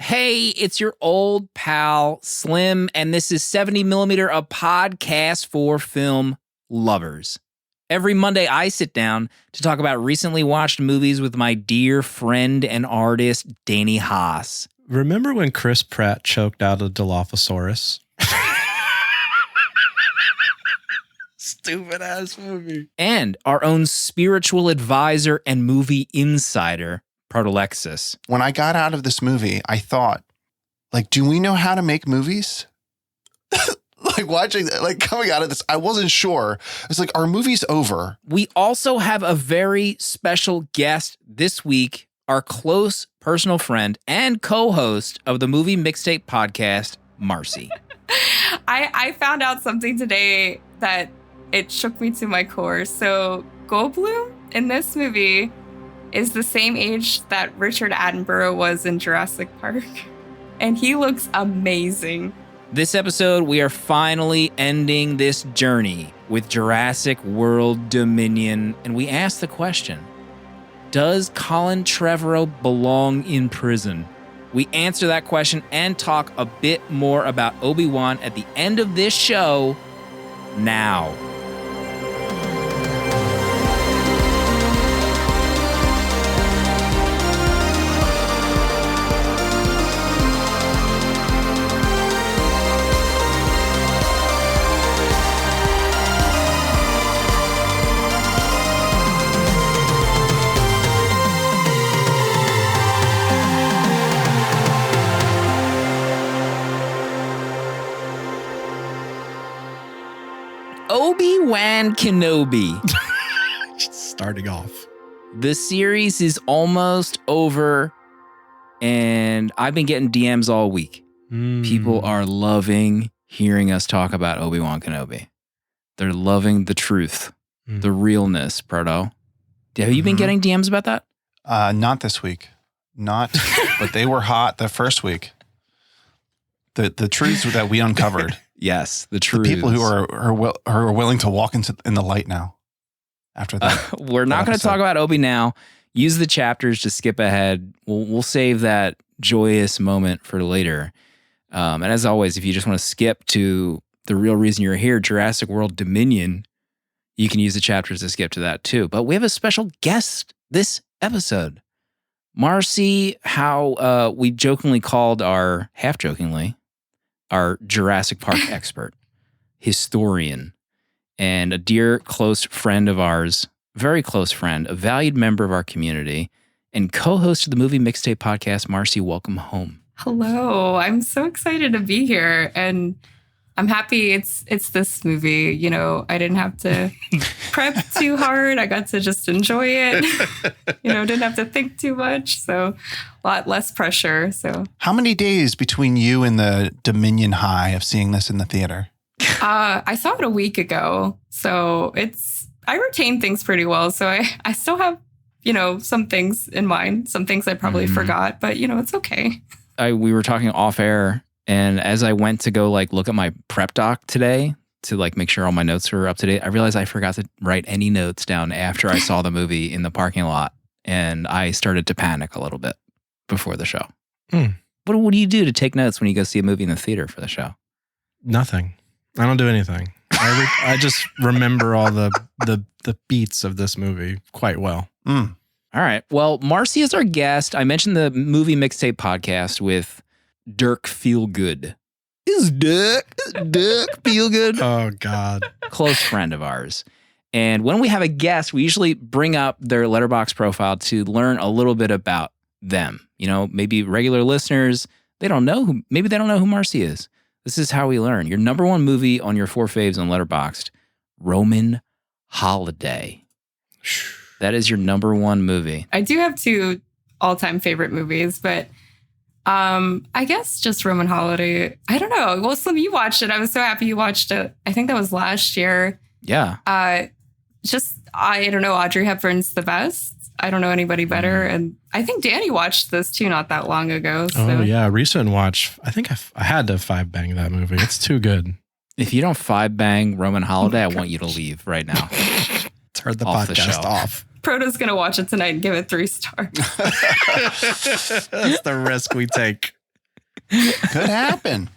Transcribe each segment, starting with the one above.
Hey, it's your old pal Slim, and this is 70mm, a podcast for film lovers. Every Monday, I sit down to talk about recently watched movies with my dear friend and artist, Danny Haas. Remember when Chris Pratt choked out a Dilophosaurus? Stupid ass movie. And our own spiritual advisor and movie insider, Protolexis. When I got out of this movie, I thought, do we know how to make movies? Coming out of this, I wasn't sure. It's like, are movies over? We also have a very special guest this week, our close personal friend and co-host of the Movie Mixtape podcast, Marcie. I found out something today that it shook me to my core. So Goldblum in this movie is the same age that Richard Attenborough was in Jurassic Park. And he looks amazing. This episode, we are finally ending this journey with Jurassic World Dominion. And we ask the question, does Colin Trevorrow belong in prison? We answer that question and talk a bit more about Obi-Wan at the end of this show now. Obi-Wan KENOBI. Starting off. The series is almost over, and I've been getting DMs all week. People are loving hearing us talk about Obi-Wan KENOBI. They're loving the truth, the realness, Proto. Have you been getting DMs about that? Not this week. But they were hot the first week. The truths that we uncovered. Yes, the truth. The people who are willing to walk in the light now. After that, we're not going to talk about Obi now. Use the chapters to skip ahead. We'll save that joyous moment for later. And as always, if you just want to skip to the real reason you're here, Jurassic World Dominion, you can use the chapters to skip to that too. But we have a special guest this episode, Marcie. How we jokingly called half jokingly. Our Jurassic Park expert, historian, and a dear close friend of ours, very close friend, a valued member of our community, and co-host of the Movie Mixtape podcast, Marcie, welcome home. Hello. I'm so excited to be here, and I'm happy it's this movie. You know, I didn't have to prep too hard. I got to just enjoy it. Didn't have to think too much. So a lot less pressure. So how many days between you and the Dominion high of seeing this in the theater? I saw it a week ago. So I retain things pretty well. So I still have, some things in mind, some things I probably forgot, but it's okay. We were talking off air. And as I went to go look at my prep doc today to make sure all my notes were up to date, I realized I forgot to write any notes down after I saw the movie in the parking lot. And I started to panic a little bit before the show. What do you do to take notes when you go see a movie in the theater for the show? Nothing. I don't do anything. I just remember all the beats of this movie quite well. All right. Well, Marcie is our guest. I mentioned the Movie Mixtape podcast with Dirk Feelgood. Is Dirk Feelgood? Oh, God. Close friend of ours. And when we have a guest, we usually bring up their Letterboxd profile to learn a little bit about them. Maybe regular listeners, they don't know who Marcie is. This is how we learn. Your number one movie on your 4 faves on Letterboxd, Roman Holiday. That is your number one movie. I do have 2 all-time favorite movies, but I guess just Roman Holiday. I don't know. Well, Slim, you watched it. I was so happy you watched it. I think that was last year. Yeah. I don't know. Audrey Hepburn's the best. I don't know anybody better. And I think Danny watched this too not that long ago. So. Oh, yeah. Recent watch. I think I had to 5-bang that movie. It's too good. If you don't 5-bang Roman Holiday, I want you to leave right now. Turn the podcast off. Proto's going to watch it tonight and give it 3 stars. That's the risk we take. Could happen.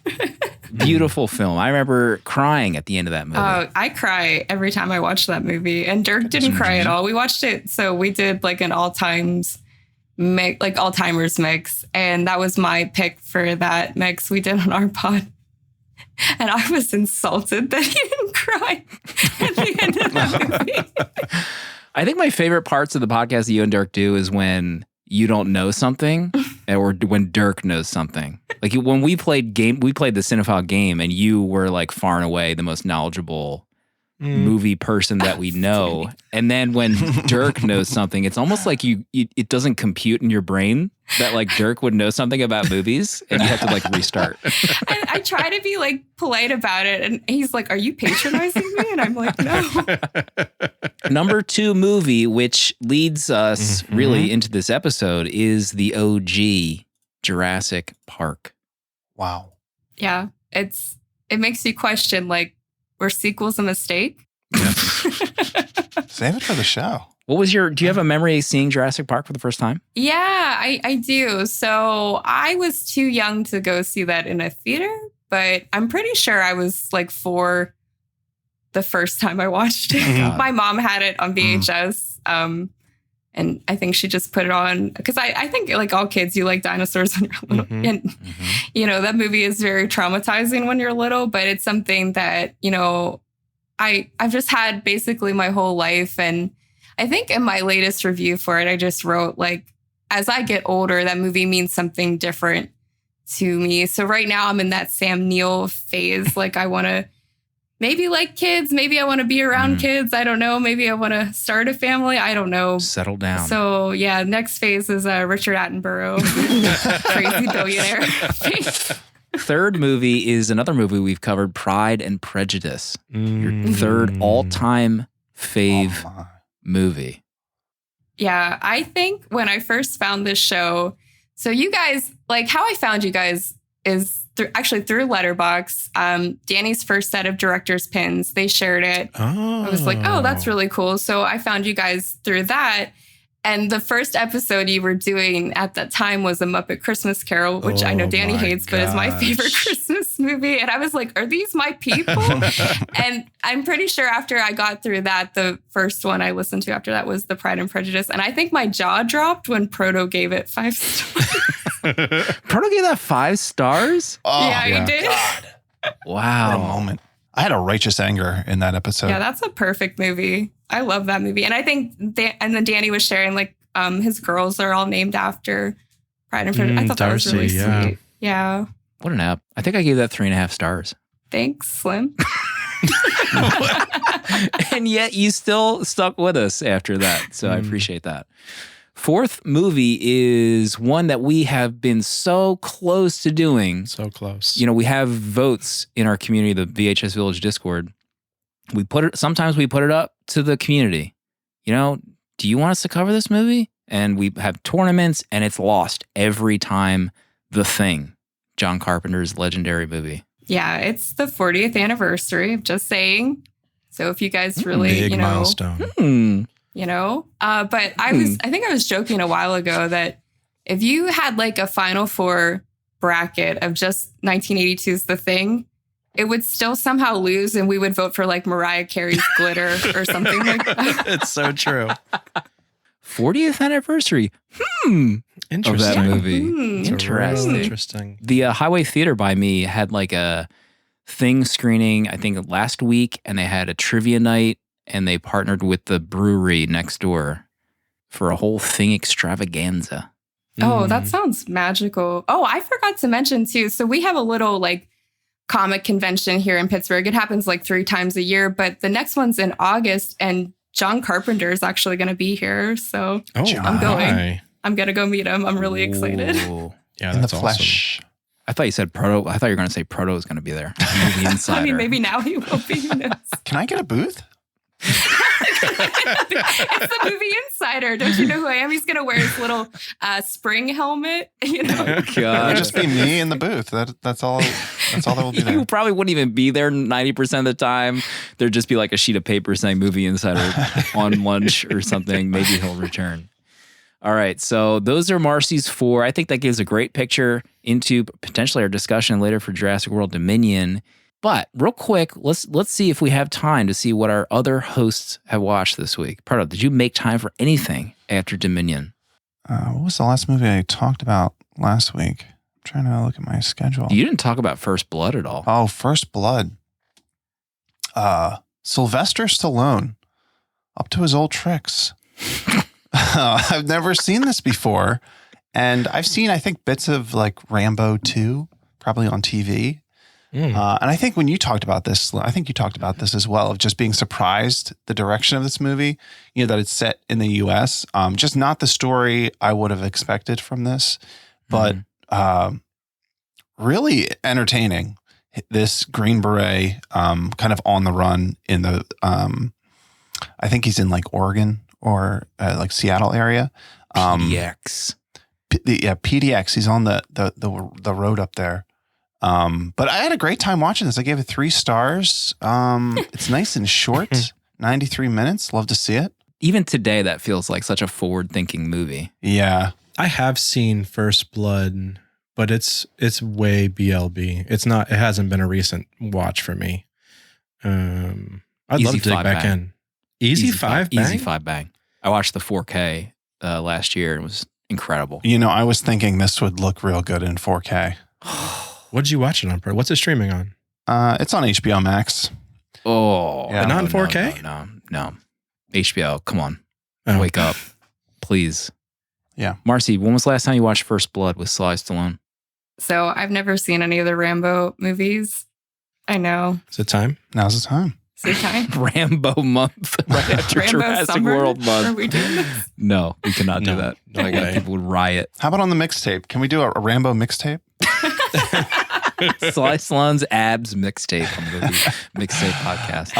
Beautiful film. I remember crying at the end of that movie. Oh, I cry every time I watch that movie, and Dirk didn't cry at all. We watched it, so we did like an all-timers mix, and that was my pick for that mix we did on our pod. And I was insulted that he didn't cry at the end of that movie. I think my favorite parts of the podcast that you and Dirk do is when you don't know something or when Dirk knows something. Like when we played the Cinephile game and you were like far and away the most knowledgeable movie person that we know. And then when Dirk knows something, it's almost like it doesn't compute in your brain that like Dirk would know something about movies and you have to like restart. I try to be like polite about it. And he's like, are you patronizing me? And I'm like, no. Number 2 movie, which leads us really into this episode, is the OG Jurassic Park. Wow. Yeah. It makes you question, like, were sequels a mistake? Save it for the show. Do you have a memory of seeing Jurassic Park for the first time? Yeah, I do. So I was too young to go see that in a theater, but I'm pretty sure I was like 4 the first time I watched it. My mom had it on VHS. And I think she just put it on because I think like all kids, you like dinosaurs when you're little. And, you know, that movie is very traumatizing when you're little, but it's something that, you know, I've just had basically my whole life. And I think in my latest review for it, I just wrote like, as I get older, that movie means something different to me. So right now I'm in that Sam Neill phase. Like I want to maybe like kids. Maybe I want to be around kids. I don't know. Maybe I want to start a family. I don't know. Settle down. So yeah, next phase is Richard Attenborough, crazy billionaire phase. Third movie is another movie we've covered, Pride and Prejudice. Your third all-time fave movie. Yeah, I think when I first found this show, so you guys, like how I found you guys is through Letterboxd. Danny's first set of director's pins, they shared it. I was like, oh, that's really cool. So I found you guys through that. And the first episode you were doing at that time was A Muppet Christmas Carol, which I know Danny hates, but is my favorite Christmas movie. And I was like, are these my people? And I'm pretty sure after I got through that, the first one I listened to after that was The Pride and Prejudice. And I think my jaw dropped when Proto gave it 5 stars. Proto gave that 5 stars? Oh, yeah, he did. God. Wow. What a moment. I had a righteous anger in that episode. Yeah, that's a perfect movie. I love that movie. And I think, and then Danny was sharing, like, his girls are all named after Pride and Prejudice. I thought Darcy, that was really sweet. Yeah. What an app. I think I gave that 3.5 stars. Thanks, Slim. And yet you still stuck with us after that. So I appreciate that. Fourth movie is one that we have been so close to doing. So close. You know, we have votes in our community, the VHS Village Discord. Sometimes we put it up to the community. You know, do you want us to cover this movie? And we have tournaments and it's lost every time. The Thing, John Carpenter's legendary movie. Yeah, it's the 40th anniversary. I'm just saying. So if you guys really, big milestone. You know, but I think I was joking a while ago that if you had like a Final Four bracket of just 1982's The Thing, it would still somehow lose and we would vote for like Mariah Carey's Glitter or something like that. It's so true. 40th anniversary. Interesting. Of that movie. Interesting. Interesting. The Highway Theater by me had like a Thing screening, I think last week, and they had a trivia night. And they partnered with the brewery next door for a whole Thing extravaganza. Oh, that sounds magical. Oh, I forgot to mention too. So we have a little like comic convention here in Pittsburgh. It happens like 3 times a year, but the next one's in August and John Carpenter is actually going to be here. So I'm going. I'm going to go meet him. I'm really excited. Ooh. Yeah, in that's the awesome. flesh. I thought you said Proto. I thought you were going to say Proto is going to be there. Movie Insider. I mean, maybe now he will be. Who knows? Can I get a booth? It's the Movie Insider. Don't you know who I am? He's going to wear his little spring helmet. You know? Oh, It God. would just be me in the booth. That's all. That's all that will be You there. probably wouldn't even be there 90% of the time. There'd just be like a sheet of paper saying Movie Insider on lunch or something. Maybe he'll return. All right, so those are Marcie's 4. I think that gives a great picture into potentially our discussion later for Jurassic World Dominion. But real quick, let's see if we have time to see what our other hosts have watched this week. Pardo, did you make time for anything after Dominion? What was the last movie I talked about last week? I'm trying to look at my schedule. You didn't talk about First Blood at all. Oh, First Blood. Sylvester Stallone, up to his old tricks. I've never seen this before. And I've seen, I think, bits of like Rambo 2, probably on TV. And I think when you talked about this, I think you talked about this as well, of just being surprised the direction of this movie, that it's set in the US. Just not the story I would have expected from this, but really entertaining. This Green Beret, kind of on the run in the, I think he's in like Oregon or like Seattle area. PDX. PDX. He's on the road up there. But I had a great time watching this. I gave it 3 stars. It's nice and short, 93 minutes. Love to see it. Even today, that feels like such a forward-thinking movie. Yeah. I have seen First Blood, but it's way BLB. It hasn't been a recent watch for me. I'd love to dig back in. Easy 5 bang? Easy 5 bang. I watched the 4K last year and it was incredible. I was thinking this would look real good in 4K. What did you watch it on? What's it streaming on? It's on HBO Max. Oh. Yeah. But not in 4K? No. HBO, come on. Oh. Wake up. Please. Yeah. Marcie, when was the last time you watched First Blood with Sly Stallone? So I've never seen any of the Rambo movies. I know. Is it time? Now's the time. Is it time? Rambo month right after Rambo Jurassic summer? World month. Are we doing this? No, we cannot do No, that. no I got way. people would riot. How about on the mixtape? Can we do a Rambo mixtape? Sly Stallone's abs mixtape on the mixtape podcast.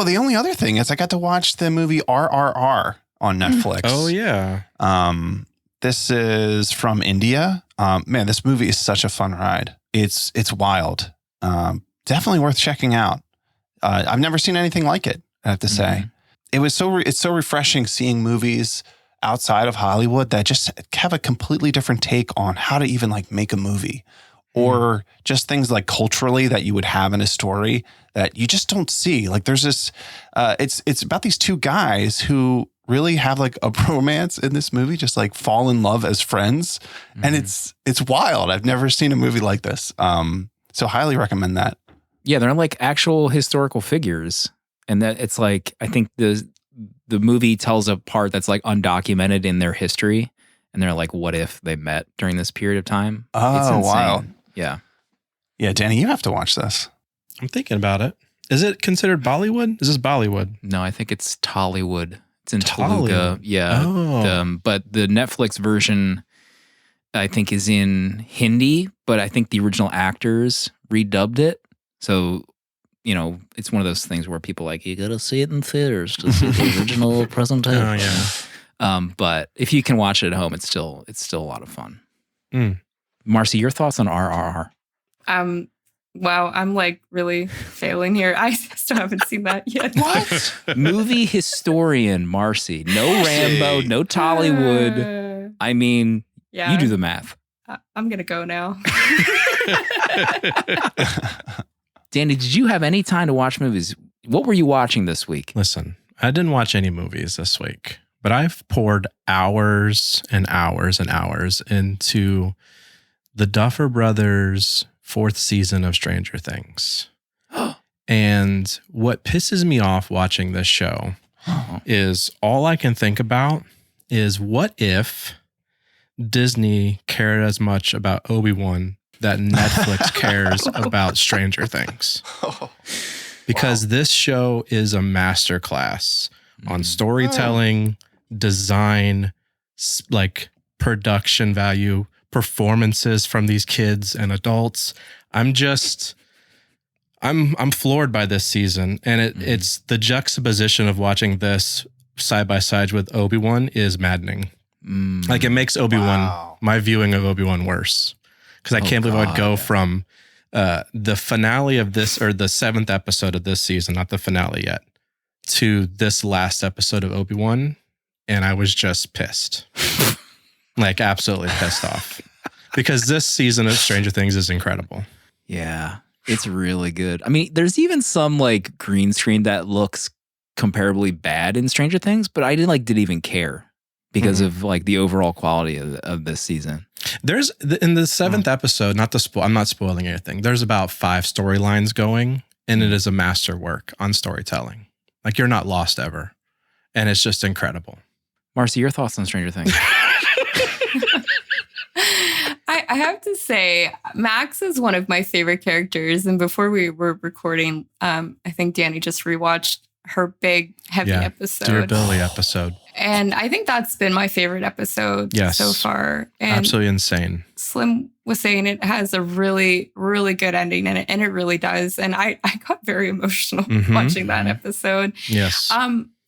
The only other thing is I got to watch the movie RRR on Netflix. Oh, yeah. This is from India. Man, this movie is such a fun ride. It's wild. Definitely worth checking out. I've never seen anything like it, I have to say. It's so refreshing seeing movies outside of Hollywood that just have a completely different take on how to even like make a movie, or just things like culturally that you would have in a story that you just don't see. Like there's this, it's about these 2 guys who really have like a romance in this movie, just like fall in love as friends. And it's wild. I've never seen a movie like this. So highly recommend that. Yeah, they're like actual historical figures. And that it's like, I think the movie tells a part that's like undocumented in their history. And they're like, what if they met during this period of time? It's Oh, insane. wow. Yeah. Yeah, Danny, you have to watch this. I'm thinking about it. Is it considered Bollywood? Is this Bollywood? No, I think it's Tollywood. It's in Tollywood. Telugu. Yeah. Oh. But the Netflix version, I think, is in Hindi, but I think the original actors redubbed it. So, it's one of those things where people you got to see it in theaters to see the original presentation. Oh, yeah. But if you can watch it at home, it's still a lot of fun. Mm. Marcie, your thoughts on RRR? Wow, I'm like really failing here. I still haven't seen that yet. What? Movie historian Marcie. No Rambo, no Tollywood. I mean, Yeah. you do the math. I'm going to go now. Danny, did you have any time to watch movies? What were you watching this week? Listen, I didn't watch any movies this week, but I've poured hours and hours and hours into the Duffer Brothers' 4th season of Stranger Things. And what pisses me off watching this show is all I can think about is what if Disney cared as much about Obi-Wan that Netflix cares about Stranger Things. Because this show is a masterclass on storytelling, design, like production value, performances from these kids and adults. I'm floored by this season. And it's the juxtaposition of watching this side by side with Obi-Wan is maddening. Like it makes Obi-Wan, my viewing of Obi-Wan worse. Because I can't believe I would go from the finale of this, or the 7th episode of this season, not the finale yet, to this last episode of Obi-Wan. And I was just pissed. Like absolutely pissed off. Because this season of Stranger Things is incredible. Yeah, it's really good. I mean, there's even some like green screen that looks comparably bad in Stranger Things, but I didn't even care because of like the overall quality of this season. There's in the 7th episode, I'm not spoiling anything. There's about 5 storylines going, and it is a masterwork on storytelling. Like you're not lost ever. And it's just incredible. Marcie, your thoughts on Stranger Things? I have to say, Max is one of my favorite characters. And before we were recording, I think Danny just rewatched her big, heavy episode. Dear Billy episode. And I think that's been my favorite episode so far. And absolutely insane. Slim was saying it has a really, really good ending in it. And it really does. And I got very emotional watching that episode. Yes.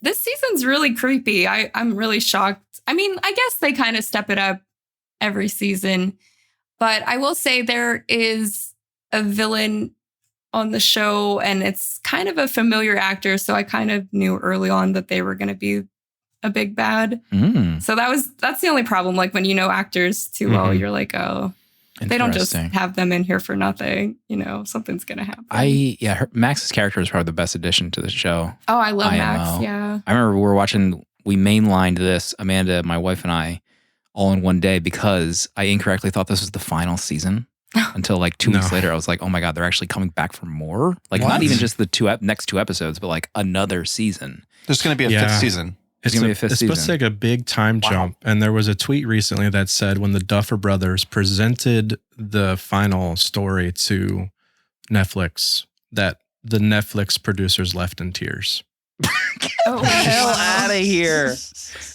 This season's really creepy. I'm really shocked. I mean, I guess they kind of step it up every season. But I will say there is a villain on the show, and it's kind of a familiar actor. So I kind of knew early on that they were going to be a big bad. So that's the only problem. Like when you know actors too well, you're like, oh, they don't just have them in here for nothing. You know, something's going to happen. Max's character is probably the best addition to the show. Oh, I love Max. Yeah. I remember we mainlined this, Amanda, my wife and I, all in one day because I incorrectly thought this was the final season. Until like 2 weeks later, I was like, oh my God, they're actually coming back for more? Like not even just the next 2 episodes, but like another season. There's going to be a 5th season. It's going to be a 5th season. It's supposed to take a big time jump. And there was a tweet recently that said when the Duffer Brothers presented the final story to Netflix, that the Netflix producers left in tears. Get the hell out of here.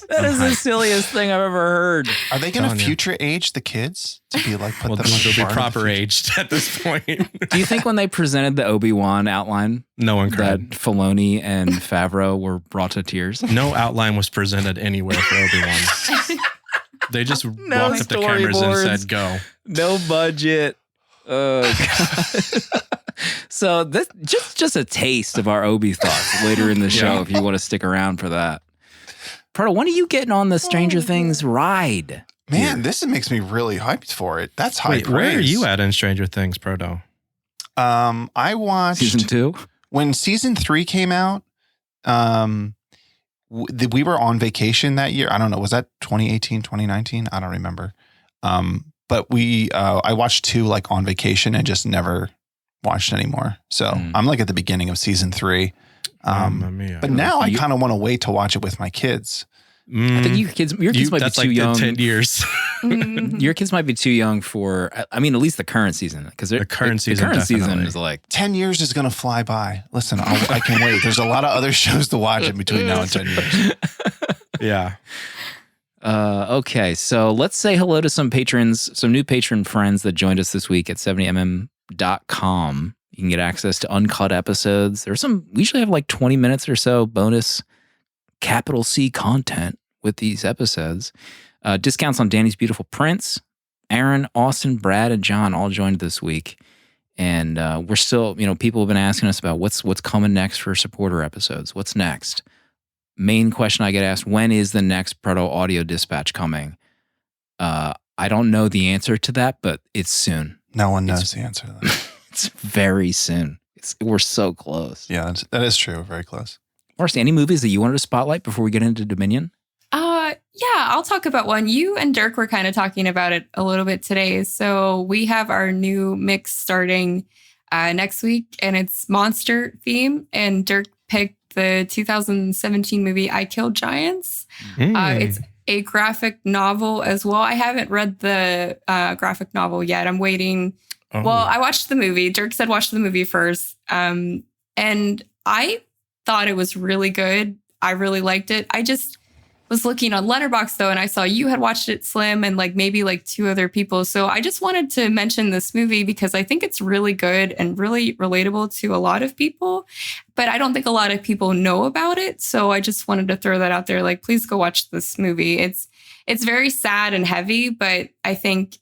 That is the silliest thing I've ever heard. Are they going to future age the kids to be like, put them they'll be proper aged at this point. Do you think when they presented the Obi-Wan outline, no one cried? That Filoni and Favreau were brought to tears? No outline was presented anywhere for Obi-Wan. They just walked up the cameras and said, go. No budget. Oh, God. So this just a taste of our Obi thoughts later in the show if you want to stick around for that. Proto, when are you getting on the Stranger Things ride? Man, this makes me really hyped for it. That's high praise. Where are you at in Stranger Things, Proto? I watched season 2 when season 3 came out. We were on vacation that year. I don't know. Was that 2018, 2019? I don't remember. But I watched 2 like on vacation and just never watched anymore. So I'm like at the beginning of season 3. But now I kind of want to wait to watch it with my kids. I think your kids might be too young. 10 years. Your kids might be too young for, I mean, at least the current season. Because the current season is like 10 years is going to fly by. Listen, I can wait. There's a lot of other shows to watch in between now and 10 years. Yeah. Okay, so let's say hello to some patrons, some new patron friends that joined us this week at 70mm.com. You can get access to uncut episodes. We usually have like 20 minutes or so bonus capital C content with these episodes. Discounts on Danny's Beautiful Prince. Aaron, Austin, Brad, and John all joined this week. And we're still, people have been asking us about what's coming next for supporter episodes. What's next? Main question I get asked, when is the next Proto Audio Dispatch coming? I don't know the answer to that, but it's soon. No one knows the answer to that. It's very soon. We're so close. Yeah, that is true. We're very close. Marcie, any movies that you wanted to spotlight before we get into Dominion? Yeah, I'll talk about one. You and Dirk were kind of talking about it a little bit today. So we have our new mix starting next week, and it's monster theme. And Dirk picked the 2017 movie I Killed Giants. It's a graphic novel as well. I haven't read the graphic novel yet. I'm waiting. Oh. Well, I watched the movie. Dirk said watch the movie first. And I thought it was really good. I really liked it. I just was looking on Letterboxd though, and I saw you had watched it, Slim, and maybe 2 other people. So I just wanted to mention this movie because I think it's really good and really relatable to a lot of people. But I don't think a lot of people know about it. So I just wanted to throw that out there. Please go watch this movie. It's very sad and heavy, but I think,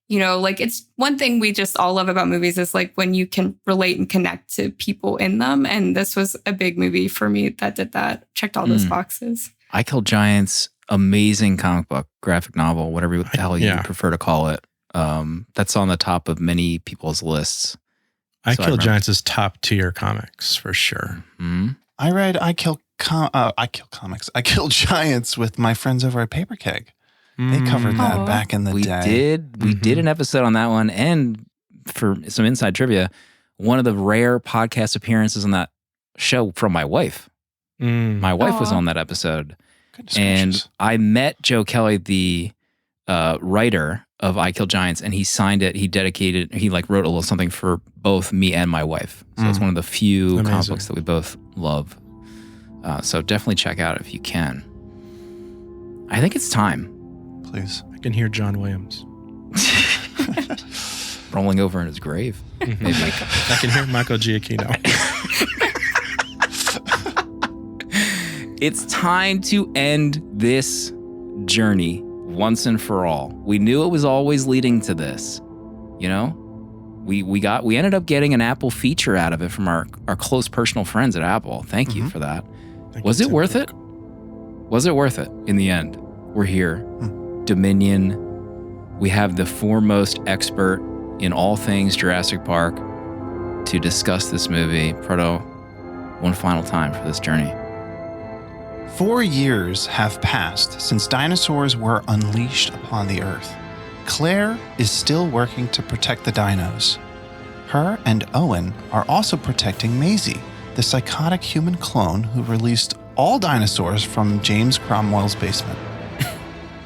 it's one thing we just all love about movies is when you can relate and connect to people in them. And this was a big movie for me that did that, checked all those boxes. I Killed Giants. amazing comic book, graphic novel, whatever the hell you prefer to call it. That's on the top of many people's lists. I Kill Giants is top tier comics for sure. Mm-hmm. I read I Kill Giants with my friends over at Paper Keg. They covered that back in the day. We did an episode on that one, and for some inside trivia, one of the rare podcast appearances on that show from my wife. My wife was on that episode. And I met Joe Kelly, the writer of I Kill Giants, and he signed it. He wrote a little something for both me and my wife. So it's one of the few comic books that we both love. So definitely check out if you can. I think it's time. Please. I can hear John Williams rolling over in his grave. Maybe. I can hear Michael Giacchino. It's time to end this journey once and for all. We knew it was always leading to this. You know, we ended up getting an Apple feature out of it from our close personal friends at Apple. Thank you for that. Was it worth it? Was it worth it in the end? We're here. Dominion. We have the foremost expert in all things Jurassic Park to discuss this movie. Proto, one final time for this journey. 4 years have passed since dinosaurs were unleashed upon the Earth. Claire is still working to protect the dinos. Her and Owen are also protecting Maisie, the psychotic human clone who released all dinosaurs from James Cromwell's basement.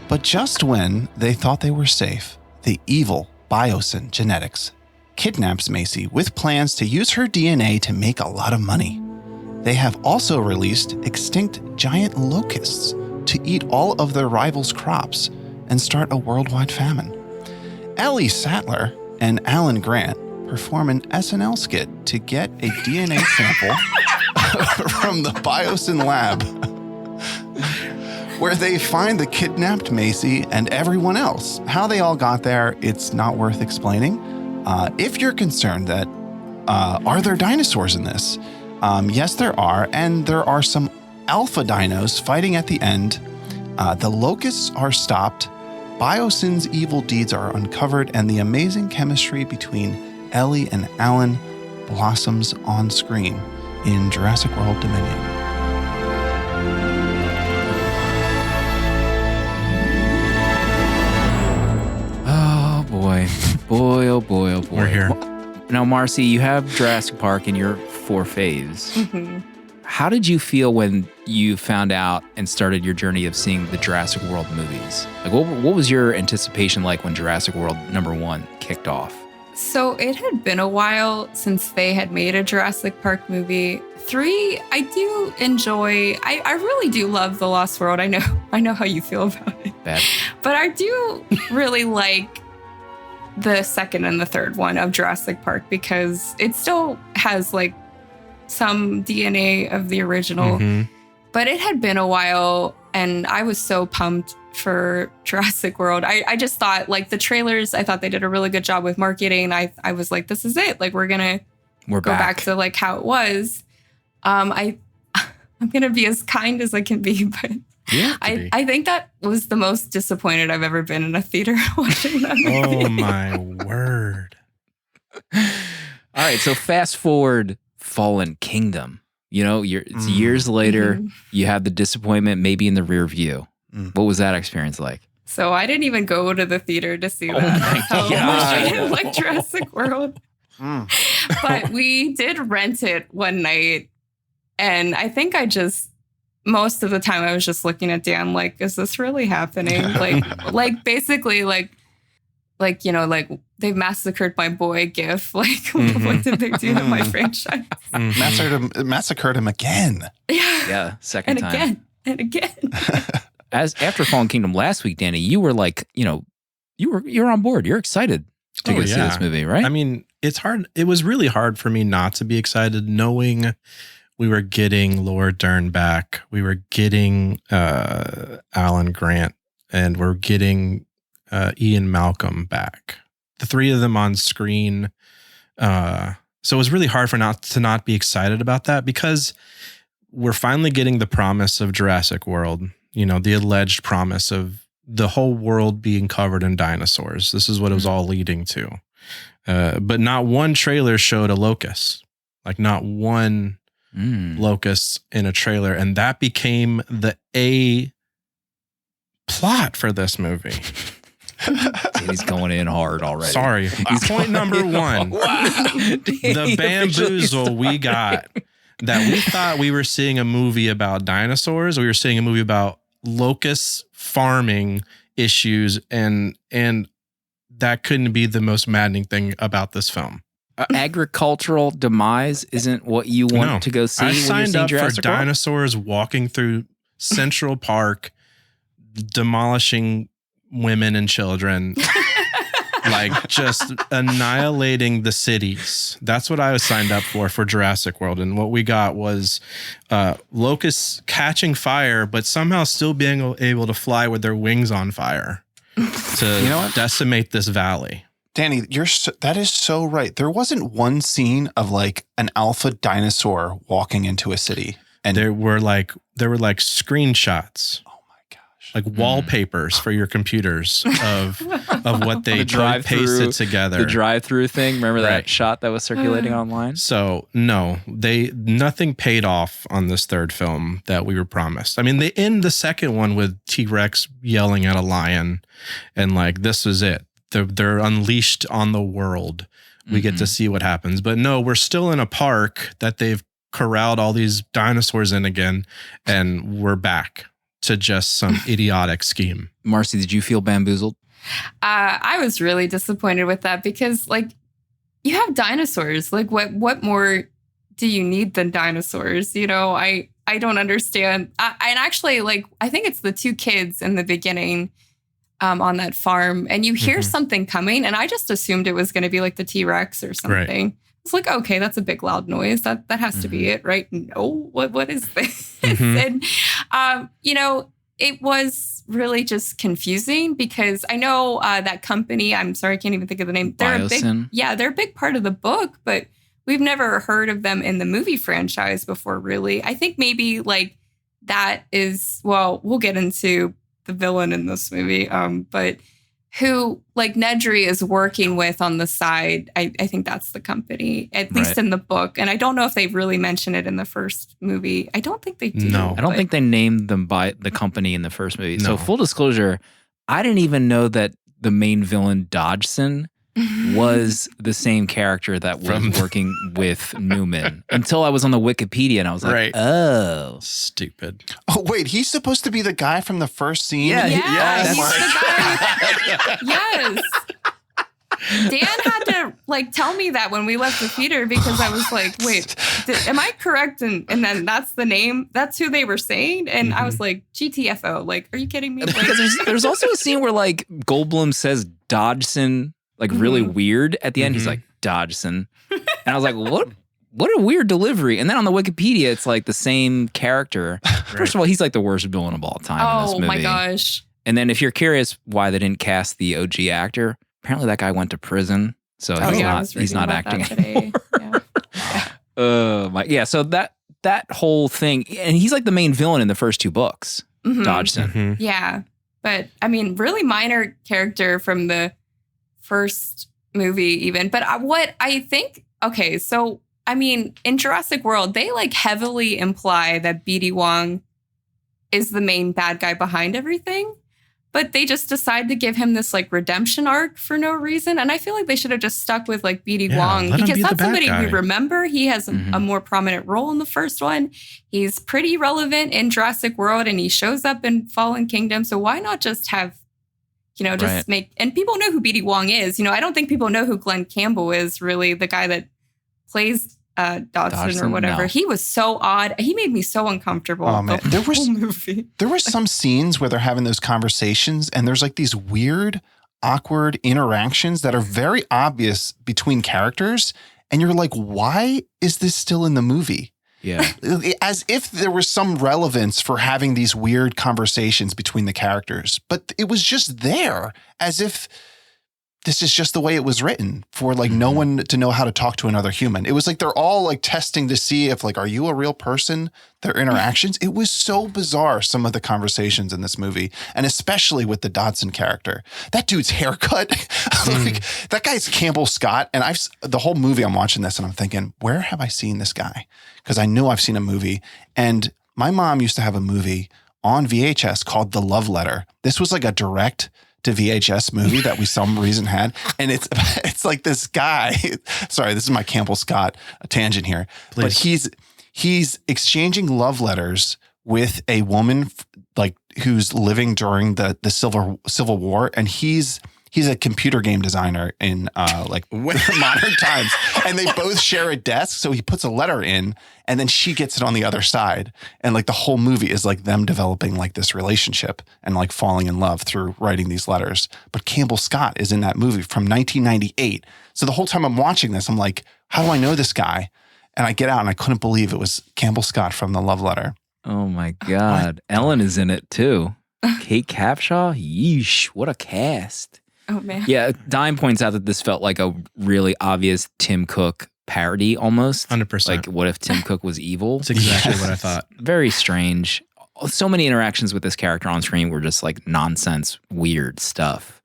But just when they thought they were safe, the evil Biosyn Genetics kidnaps Maisie with plans to use her DNA to make a lot of money. They have also released extinct giant locusts to eat all of their rivals' crops and start a worldwide famine. Ellie Sattler and Alan Grant perform an SNL skit to get a DNA sample from the Biosyn lab, where they find the kidnapped Maisie and everyone else. How they all got there, it's not worth explaining. If you're concerned that, are there dinosaurs in this? Yes, there are, and there are some alpha dinos fighting at the end. The locusts are stopped, Biosyn's evil deeds are uncovered, and the amazing chemistry between Ellie and Alan blossoms on screen in Jurassic World Dominion. Oh boy. Boy, oh boy, oh boy. We're here. Now, Marcie, you have Jurassic Park in your 4 faves. How did you feel when you found out and started your journey of seeing the Jurassic World movies? Like, what was your anticipation like when Jurassic World #1 kicked off? So it had been a while since they had made a Jurassic Park movie. 3, I do enjoy. I really do love The Lost World. I know how you feel about it. Bad. But I do really like the second and the third one of Jurassic Park because it still has like some DNA of the original. But it had been a while and I was so pumped for Jurassic World. I just thought like the trailers, I thought they did a really good job with marketing. I was like, this is it. Like we're go back to like how it was. I'm going to be as kind as I can be, but I think that was the most disappointed I've ever been in a theater watching that movie. Oh my word. All right, so fast forward Fallen Kingdom. You know, it's years later, you have the disappointment maybe in the rear view. What was that experience like? So I didn't even go to the theater to see that. That's how much I didn't like Jurassic World. But we did rent it one night. And I think most of the time I was just looking at Dan like, is this really happening? Like basically like, you know, like they massacred my boy GIF. Like, what did they do to my franchise? Massacred him again. Yeah, second time. Again, and again. After Fallen Kingdom last week, Danny, you were like, you know, you're on board. You're excited to go see this movie, right? I mean, it's hard. It was really hard for me not to be excited knowing we were getting Laura Dern back. We were getting Alan Grant, and we're getting Ian Malcolm back. The 3 of them on screen. So it was really hard to not be excited about that because we're finally getting the promise of Jurassic World. the alleged promise of the whole world being covered in dinosaurs. This is what it was all leading to. But not one trailer showed a locust, like not one locust in a trailer. And that became the plot for this movie. He's going in hard already. Sorry. Point number one. The bamboozle we got, that we thought we were seeing a movie about dinosaurs. We were seeing a movie about locust farming issues, and that couldn't be the most maddening thing about this film. Agricultural demise isn't what you want to go see. I when signed you're seeing up Jurassic for World? dinosaurs walking through Central Park, demolishing women and children, like just annihilating the cities. That's what I was signed up for Jurassic World. And what we got was locusts catching fire, but somehow still being able to fly with their wings on fire to decimate this valley. Danny, that is so right. There wasn't one scene of like an alpha dinosaur walking into a city, and there were like screenshots, like wallpapers for your computers of what they pasted together. The drive-through thing. Remember that shot that was circulating online? So no, nothing paid off on this third film that we were promised. I mean, they end the second one with T-Rex yelling at a lion, and like this was it. They're unleashed on the world. We get to see what happens. But no, we're still in a park that they've corralled all these dinosaurs in again, and we're back to just some idiotic scheme. Marcie, did you feel bamboozled? I was really disappointed with that because, like, you have dinosaurs. Like, what more do you need than dinosaurs? I don't understand. And actually, like, I think it's the two kids in the beginning on that farm, and you hear something coming, and I just assumed it was going to be like the T-Rex or something. Right. It's like, okay, that's a big loud noise. That has to be it, right? No, what is this? And it was really just confusing because I know that company. I'm sorry, I can't even think of the name. They're a big part of the book, but we've never heard of them in the movie franchise before. Really, I think maybe like that is. Well, we'll get into the villain in this movie, but who like Nedry is working with on the side. I think that's the company, at least in the book. And I don't know if they really mention it in the first movie. I don't think they do. No, I don't think they named them by the company in the first movie. No. So full disclosure, I didn't even know that the main villain Dodgson was the same character that was working with Newman until I was on the Wikipedia and I was like, oh. Stupid. Oh, wait, he's supposed to be the guy from the first scene? Yeah, he's the guy. Yes. Dan had to like tell me that when we left the theater because I was like, wait, am I correct? And then that's the name. That's who they were saying. And I was like, GTFO. Like, are you kidding me? Like, because there's also a scene where like Goldblum says Dodgson like really weird at the end. He's like, Dodgson. And I was like, what a weird delivery. And then on the Wikipedia, it's like the same character. First of all, he's like the worst villain of all time in this movie. Oh my gosh. And then if you're curious why they didn't cast the OG actor, apparently that guy went to prison. So he's not acting anymore. So that whole thing, and he's like the main villain in the first two books, Dodgson. Yeah. But I mean, really minor character from the first movie even. But what I think, okay, so I mean, in Jurassic World, they like heavily imply that BD Wong is the main bad guy behind everything. But they just decide to give him this like redemption arc for no reason. And I feel like they should have just stuck with like BD Wong because that's somebody we remember. He has a more prominent role in the first one. He's pretty relevant in Jurassic World and he shows up in Fallen Kingdom. So why not just have, make, and people know who BD Wong is. I don't think people know who Glenn Campbell is really, the guy that plays Dodgson or whatever. No. He was so odd. He made me so uncomfortable. Oh man, there were some scenes where they're having those conversations and there's like these weird, awkward interactions that are very obvious between characters. And you're like, why is this still in the movie? Yeah. As if there was some relevance for having these weird conversations between the characters, but it was just there as if this is just the way it was written for like no one to know how to talk to another human. It was like they're all like testing to see if like, are you a real person? Their interactions. It was so bizarre, some of the conversations in this movie, and especially with the Dodson character. That dude's haircut, like that guy's Campbell Scott. And the whole movie I'm watching this and I'm thinking, where have I seen this guy? Because I know I've seen a movie. And my mom used to have a movie on VHS called The Love Letter. This was like a direct to VHS movie that we some reason had. And it's like this guy, sorry, this is my Campbell Scott tangent here, Please. but he's exchanging love letters with a woman like who's living during the Civil War. And he's a computer game designer in like modern times, and they both share a desk. So he puts a letter in, and then she gets it on the other side. And like the whole movie is like them developing like this relationship and like falling in love through writing these letters. But Campbell Scott is in that movie from 1998. So the whole time I'm watching this, I'm like, how do I know this guy? And I get out and I couldn't believe it was Campbell Scott from The Love Letter. Oh my God. Ellen is in it too. Kate Capshaw? Yeesh. What a cast. Oh, man. Yeah, Dime points out that this felt like a really obvious Tim Cook parody almost. 100%. Like, what if Tim Cook was evil? That's exactly what I thought. Very strange. So many interactions with this character on screen were just like nonsense, weird stuff.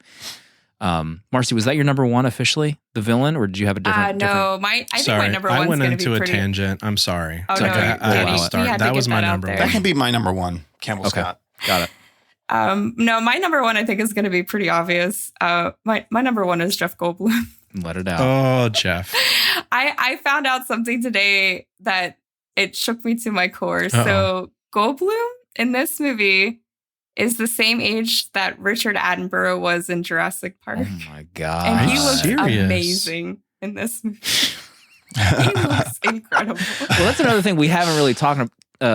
Marcie, was that your number one officially, the villain, or did you have a different? No, I think my number one. I went into a pretty... tangent. I'm sorry. Oh, no, That was my number one. That can be my number one, Campbell Scott. Got it. No, my number one I think is going to be pretty obvious. My number one is Jeff Goldblum. Let it out. Oh, Jeff. I found out something today that it shook me to my core. Uh-oh. So Goldblum in this movie is the same age that Richard Attenborough was in Jurassic Park. Oh my God. And he Are you looks serious? amazing in this movie. He looks incredible. Well, that's another thing we haven't really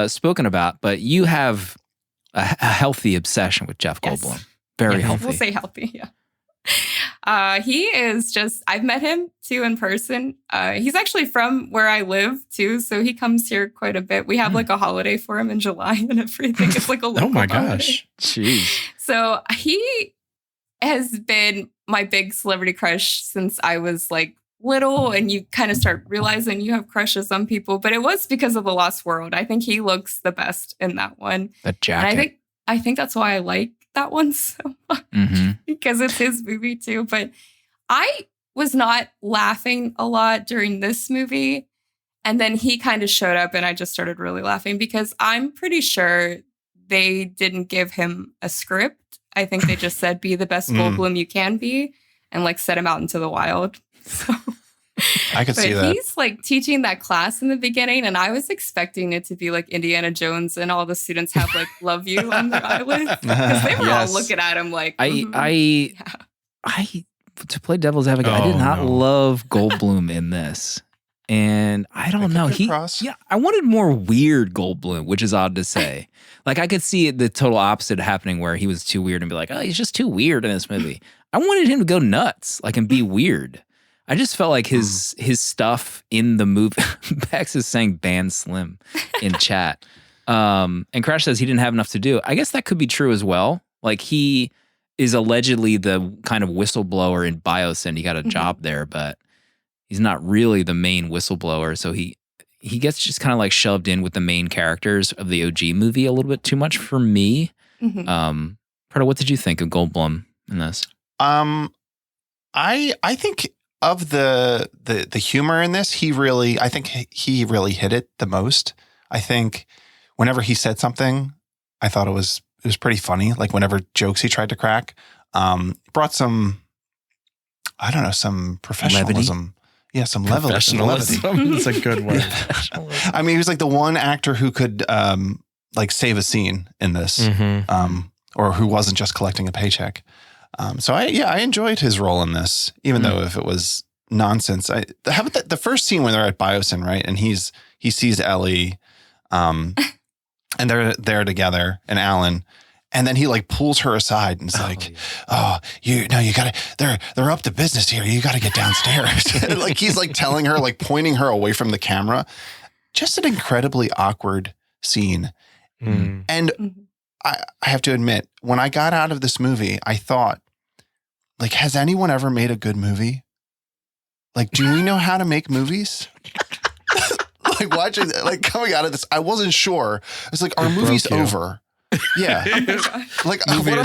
spoken about, but you have a healthy obsession with Jeff Yes. Goldblum. Very healthy. We'll say healthy, yeah. He is just, I've met him too in person. He's actually from where I live too. So he comes here quite a bit. We have like a holiday for him in July and everything. It's like a local Oh my holiday. gosh. Jeez. So he has been my big celebrity crush since I was like little, and you kind of start realizing you have crushes on people, but it was because of The Lost World. I think he looks the best in that one. That jacket. And I think that's why I like that one so much, because it's his movie too. But I was not laughing a lot during this movie. And then he kind of showed up and I just started really laughing because I'm pretty sure they didn't give him a script. I think they just said, be the best Goldblum you can be, and like set him out into the wild. So I could see that. He's like teaching that class in the beginning, and I was expecting it to be like Indiana Jones, and all the students have like "love you" on their eyelid because they were all looking at him like. I to play devil's advocate, I did not love Goldblum in this, and I don't know. I wanted more weird Goldblum, which is odd to say. Like I could see the total opposite happening, where he was too weird and be like, "Oh, he's just too weird in this movie." I wanted him to go nuts, like and be weird. I just felt like his stuff in the movie. Bex is saying ban Slim in chat. And Crash says he didn't have enough to do. I guess that could be true as well. Like he is allegedly the kind of whistleblower in Biosyn. He got a job there, but he's not really the main whistleblower. So he gets just kind of like shoved in with the main characters of the OG movie a little bit too much for me. Prada, what did you think of Goldblum in this? I think of the humor in this, I think he really hit it the most. I think whenever he said something, I thought it was pretty funny. Like whenever jokes he tried to crack, brought some, I don't know, some professionalism. Levity? Yeah, some levity. It's a good word. I mean, he was like the one actor who could like save a scene in this, or who wasn't just collecting a paycheck. So I enjoyed his role in this, even though if it was nonsense. How about the first scene when they're at Biosyn, right? And he sees Ellie, and they're there together, and Alan, and then he like pulls her aside and is like, you gotta, they're up to business here. You gotta get downstairs. Like he's like telling her, like pointing her away from the camera. Just an incredibly awkward scene. And I have to admit, when I got out of this movie, I thought, like, has anyone ever made a good movie? Like, do we know how to make movies? Like watching, like coming out of this, I wasn't sure. It's like, are movies over? Yeah. Like what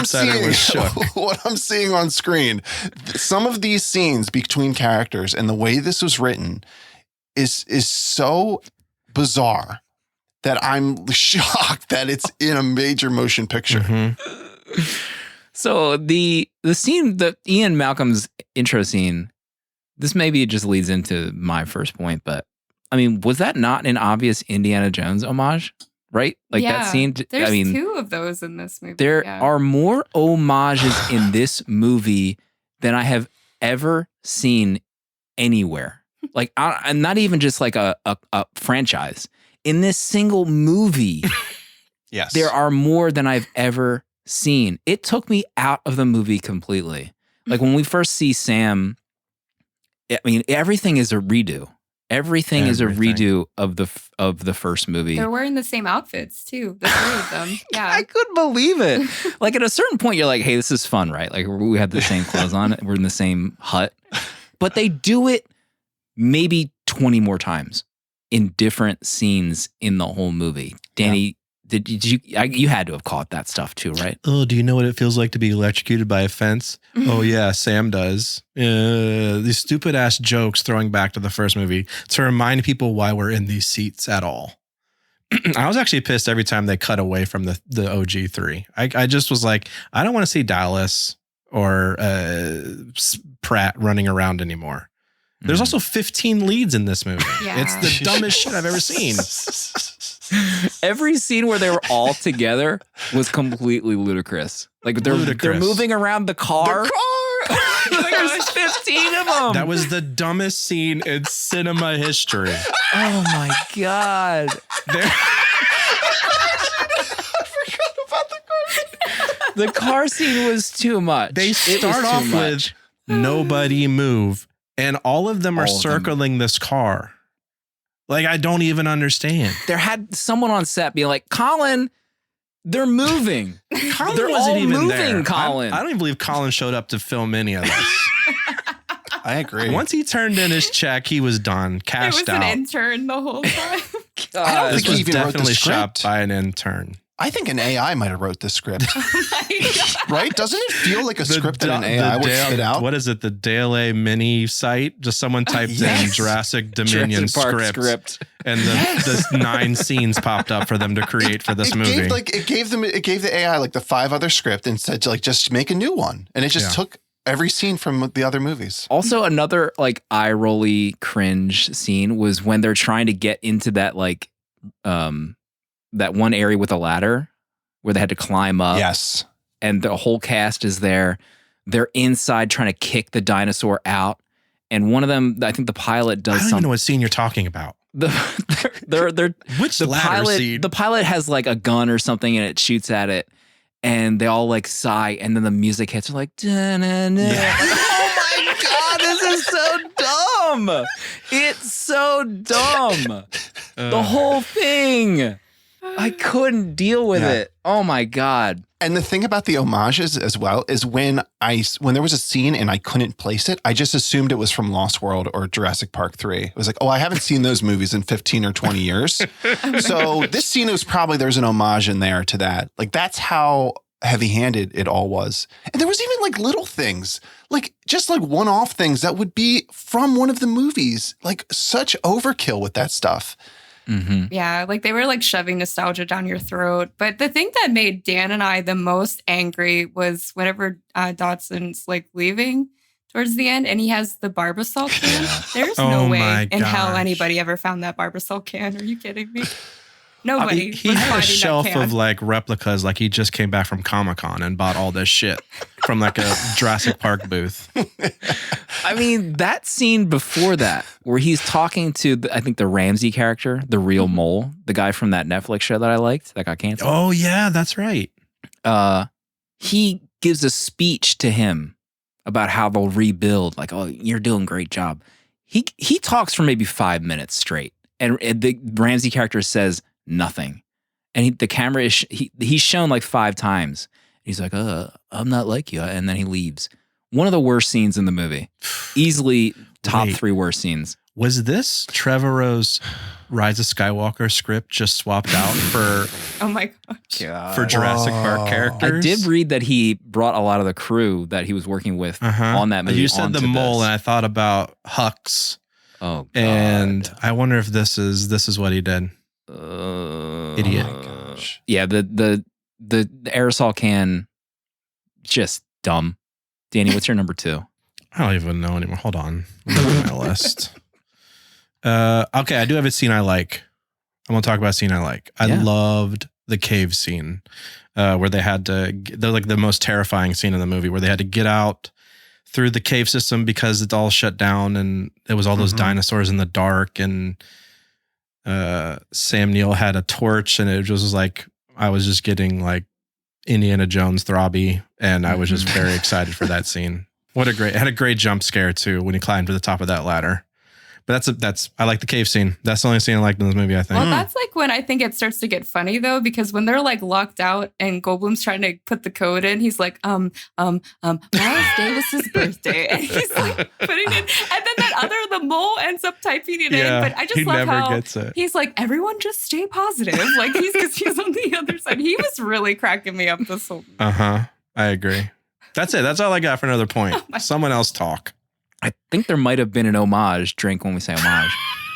I'm seeing on screen, some of these scenes between characters and the way this was written is so bizarre that I'm shocked that it's in a major motion picture. Mm-hmm. So the scene, the Ian Malcolm's intro scene, this maybe just leads into my first point, but I mean, was that not an obvious Indiana Jones homage? Right? Like that scene. There's I mean, 2 of those in this movie. There are more homages in this movie than I have ever seen anywhere. Like, and not even just like a franchise. In this single movie, yes, there are more than I've ever seen. It took me out of the movie completely. Like when we first see Sam, I mean, everything is a redo. Everything is a redo of the first movie. They're wearing the same outfits too, the 3 of them. Yeah, I couldn't believe it. Like at a certain point, you're like, "Hey, this is fun, right?" Like we have the same clothes on. We're in the same hut, but they do it maybe 20 more times in different scenes in the whole movie. Danny, did you? You had to have caught that stuff too, right? Oh, do you know what it feels like to be electrocuted by a fence? Oh yeah, Sam does. These stupid ass jokes throwing back to the first movie to remind people why we're in these seats at all. I was actually pissed every time they cut away from the OG 3. I just was like, I don't want to see Dallas or Pratt running around anymore. There's also 15 leads in this movie. Yeah. It's the dumbest shit I've ever seen. Every scene where they were all together was completely ludicrous. Like they're moving around the car. There's 15 of them. That was the dumbest scene in cinema history. Oh my God. The car scene was too much. They start off with nobody move, and all of them are circling this car. Like, I don't even understand. There had someone on set being like, Colin, they're moving. Colin they're wasn't all even moving, there. Colin. I don't even believe Colin showed up to film any of this. I agree. Once he turned in his check, he was done, cashed out. It was an intern the whole time. I don't This think he was even wrote the definitely script. shot by an intern. I think an AI might have wrote the script. Oh my God. Right? Doesn't it feel like a script that an AI would spit out? What is it? The Dale Mini site? Just someone typed in Jurassic Dominion Jurassic Park script. And the 9 scenes popped up for them to create for this movie. It gave the AI like the 5 other script and said like just make a new one. And it just took every scene from the other movies. Also, another like eye-rolly cringe scene was when they're trying to get into that like that one area with a ladder where they had to climb up. Yes. And the whole cast is there. They're inside trying to kick the dinosaur out. And one of them, I think the pilot does I don't something. even know what scene you're talking about. Which ladder scene? The pilot has like a gun or something and it shoots at it. And they all like sigh. And then the music hits. They're like, da-na-na. Yeah. Oh my God, this is so dumb. It's so dumb. The whole thing. I couldn't deal with it. Oh my God. And the thing about the homages as well is when there was a scene and I couldn't place it, I just assumed it was from Lost World or Jurassic Park 3. It was like, oh, I haven't seen those movies in 15 or 20 years. So this scene was probably, there's an homage in there to that. Like that's how heavy-handed it all was. And there was even like little things, like just like one-off things that would be from one of the movies. Like such overkill with that stuff. Mm-hmm. Yeah, like they were like shoving nostalgia down your throat. But the thing that made Dan and I the most angry was whenever Dodson's like leaving towards the end and he has the Barbasol can. There's no way in hell anybody ever found that Barbasol can. Are you kidding me? Nobody. He had a shelf of like replicas, like he just came back from Comic-Con and bought all this shit from like a Jurassic Park booth. I mean, that scene before that, where he's talking to, I think, the Ramsey character, the real mole, the guy from that Netflix show that I liked, that got canceled. Oh, yeah, that's right. He gives a speech to him about how they'll rebuild. Like, oh, you're doing a great job. He talks for maybe 5 minutes straight. And the Ramsey character says nothing. And the camera is, he's shown like 5 times. He's like, I'm not like you. And then he leaves. One of the worst scenes in the movie. Easily top Wait. 3 worst scenes. Was this Trevorrow's Rise of Skywalker script just swapped out for Oh my gosh. Jurassic Park characters? I did read that he brought a lot of the crew that he was working with on that movie. You said the onto mole, this. and I thought about Hux. Oh, God. And I wonder if this is what he did. Idiot. Gosh. Yeah, the aerosol can, just dumb. Danny, what's your number 2? I don't even know anymore. Hold on. Look at my list. Okay, I do have a scene I like. I'm going to talk about a scene I like. I loved the cave scene where they had to, they're like the most terrifying scene in the movie, where they had to get out through the cave system because it's all shut down and it was all those dinosaurs in the dark, and Sam Neill had a torch, and it just was like, I was just getting like Indiana Jones throbby, and I was just very excited for that scene. It had a great jump scare too when he climbed to the top of that ladder. But I like the cave scene. That's the only scene I liked in this movie, I think. Well, that's like when I think it starts to get funny though, because when they're like locked out and Goldblum's trying to put the code in, he's like, Miles Davis's birthday. And he's like putting it, and then the mole ends up typing it in. But I just love how gets it. he's like, everyone just stay positive. Like because he's on the other side. He was really cracking me up this whole movie. I agree. That's it. That's all I got for another point. Someone else talk. I think there might have been an homage, drink when we say homage.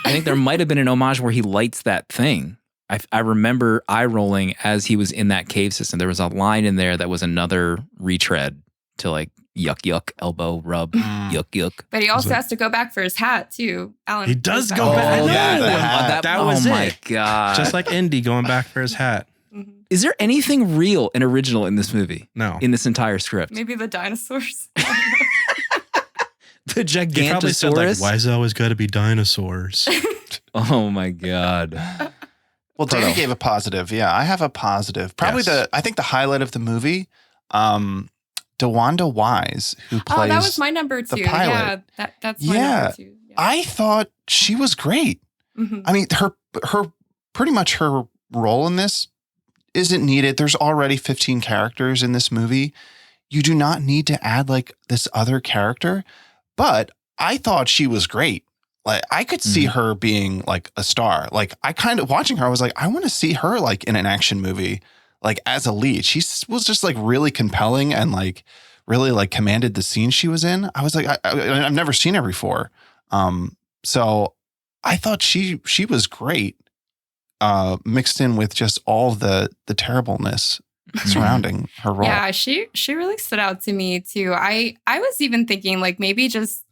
I think there might have been an homage where he lights that thing. I remember eye rolling as he was in that cave system. There was a line in there that was another retread to like yuck, yuck, elbow rub, yuck, yuck. But he also has to go back for his hat too. Alan, He does go back. Oh, yeah, the hat. That was oh my it. God. Just like Indy going back for his hat. Is there anything real and original in this movie? No. In this entire script? Maybe the dinosaurs. The He probably said like, Gigantosaurus? why is it always got to be dinosaurs? Oh my God. Well, Danny gave a positive. Yeah, I have a positive. Probably Yes. I think the highlight of the movie, DeWanda Wise, who plays. Oh, that was my number 2. the pilot. Yeah, that's my number 2. Yeah. I thought she was great. I mean, her pretty much her role in this isn't needed. There's already 15 characters in this movie. You do not need to add like this other character. But I thought she was great. Like I could see her being like a star. Like I kind of watching her, I was like, I want to see her like in an action movie, like as a lead. She was just like really compelling and like really like commanded the scene she was in. I was like, I've never seen her before. So I thought she was great. Mixed in with just all the terribleness surrounding her role. Yeah, she really stood out to me too. I was even thinking like maybe just,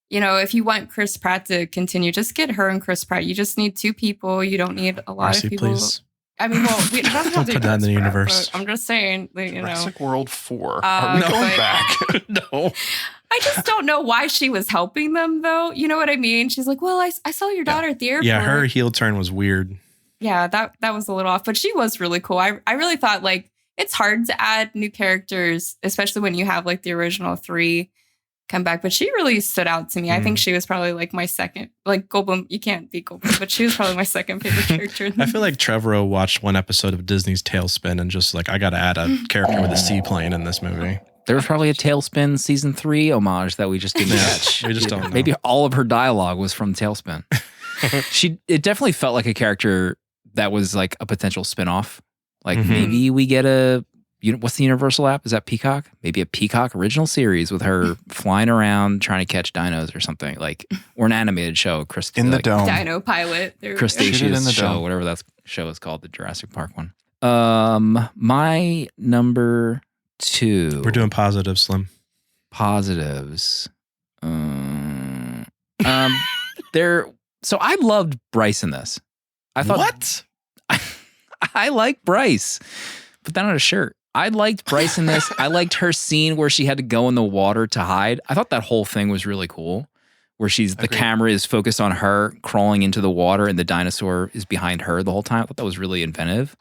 if you want Chris Pratt to continue, just get her and Chris Pratt. You just need 2 people. You don't need a lot Marcie, of people. please. I mean, well, we don't have to Put that in the Chris Pratt, universe. but I'm just saying, Jurassic World 4. Are we no. going But- back? No. I just don't know why she was helping them though. You know what I mean? She's like, well, I saw your daughter at the airport. Yeah, her heel turn was weird. Yeah, that was a little off, but she was really cool. I really thought like it's hard to add new characters, especially when you have like the original 3 come back. But she really stood out to me. I think she was probably like my second, like Goldblum. You can't beat Goldblum, but she was probably my second favorite character. I feel like Trevorrow watched one episode of Disney's Tailspin and just like, I got to add a character with a seaplane in this movie. There was probably a Tailspin season 3 homage that we just didn't catch. We just don't know. Maybe all of her dialogue was from Tailspin. It definitely felt like a character that was like a potential spinoff. Like maybe we get what's the Universal app? Is that Peacock? Maybe a Peacock original series with her flying around trying to catch dinos or something, like, or an animated show. In the dome. Dino Pilot. There we go. Crustaceous in the show, dome. whatever that show is called, the Jurassic Park one. My number 2. We're doing positive, Slim. Positives. So I loved Bryce in this. I thought What? I like Bryce. Put that on a shirt. I liked Bryce in this. I liked her scene where she had to go in the water to hide. I thought that whole thing was really cool. Where the camera is focused on her crawling into the water and the dinosaur is behind her the whole time. I thought that was really inventive.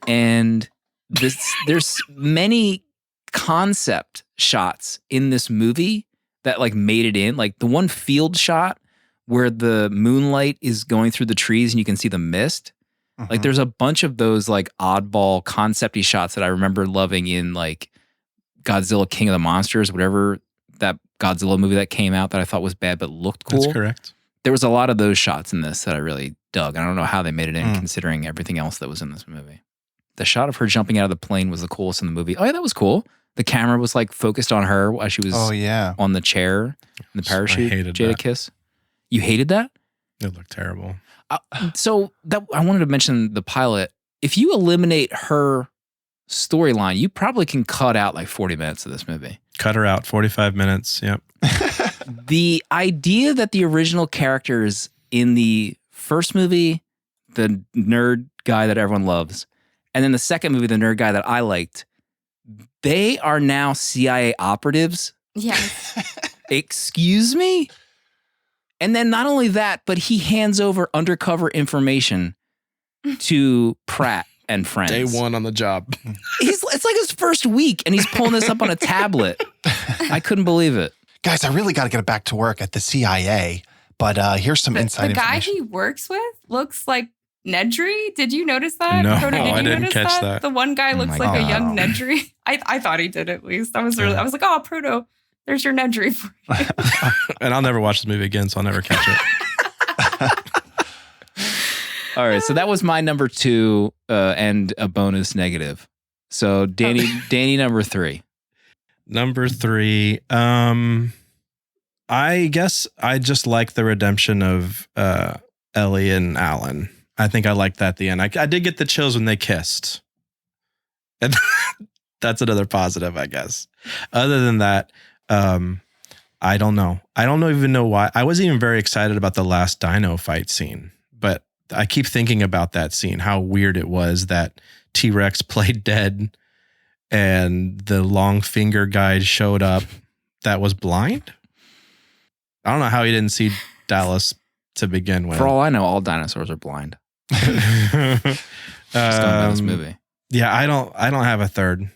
And there's many concept shots in this movie that like made it in. Like the one field shot where the moonlight is going through the trees and you can see the mist. Like there's a bunch of those like oddball concept-y shots that I remember loving in like Godzilla King of the Monsters, whatever that Godzilla movie that came out that I thought was bad but looked cool. That's correct. There was a lot of those shots in this that I really dug. I don't know how they made it in considering everything else that was in this movie. The shot of her jumping out of the plane was the coolest in the movie. Oh yeah, that was cool. The camera was like focused on her while she was on the chair in the parachute. I hated Jada that. Kiss. You hated that? It looked terrible. So that I wanted to mention the pilot. If you eliminate her storyline, you probably can cut out like 40 minutes of this movie. Cut her out, 45 minutes. Yep. The idea that the original characters in the first movie, the nerd guy that everyone loves, and then the second movie, the nerd guy that I liked, they are now CIA operatives. Yes. Excuse me? And then not only that, but he hands over undercover information to Pratt and friends. Day one on the job. It's like his first week and he's pulling this up on a tablet. I couldn't believe it. Guys, I really got to get back to work at the CIA, but here's some inside The guy information. he works with looks like Nedry. Did you notice that? No, Proto, did I you didn't notice catch that. The one guy looks my like a God. young Nedry. I thought he did at least. I was I was like, oh, Proto, there's your Nedry for you. And I'll never watch this movie again, so I'll never catch it. All right, so that was my number 2 and a bonus negative. So Danny number 3. Number 3, I guess I just like the redemption of Ellie and Alan. I think I liked that at the end. I did get the chills when they kissed. And that's another positive, I guess. Other than that, I don't know. I don't even know why. I wasn't even very excited about the last dino fight scene, but I keep thinking about that scene, how weird it was that T-Rex played dead and the long finger guy showed up that was blind. I don't know how he didn't see Dallas to begin with. For all I know, all dinosaurs are blind. Just don't know this movie. Yeah, I don't have a third.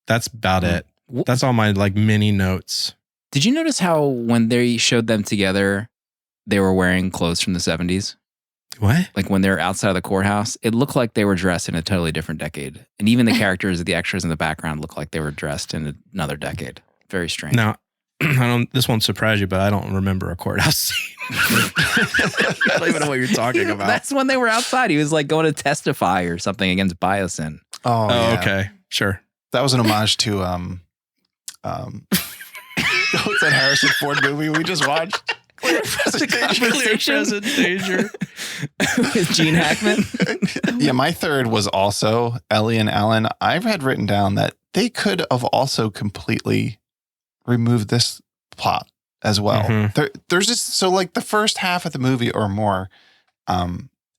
That's about it. That's all my like mini notes. Did you notice how when they showed them together, they were wearing clothes from the 70s? What? Like when they're outside of the courthouse, it looked like they were dressed in a totally different decade. And even the characters, the extras in the background looked like they were dressed in another decade. Very strange. Now, this won't surprise you, but I don't remember a courthouse scene. I don't even know what you're talking about. That's when they were outside. He was like going to testify or something against Biosyn. Oh, yeah. Okay. Sure. That was an homage to what's that Harrison Ford movie we just watched? Conversation danger. with Gene Hackman. Yeah, my third was also Ellie and Alan. I've had written down that they could have also completely removed this plot as well. Mm-hmm. There's just so like the first half of the movie or more,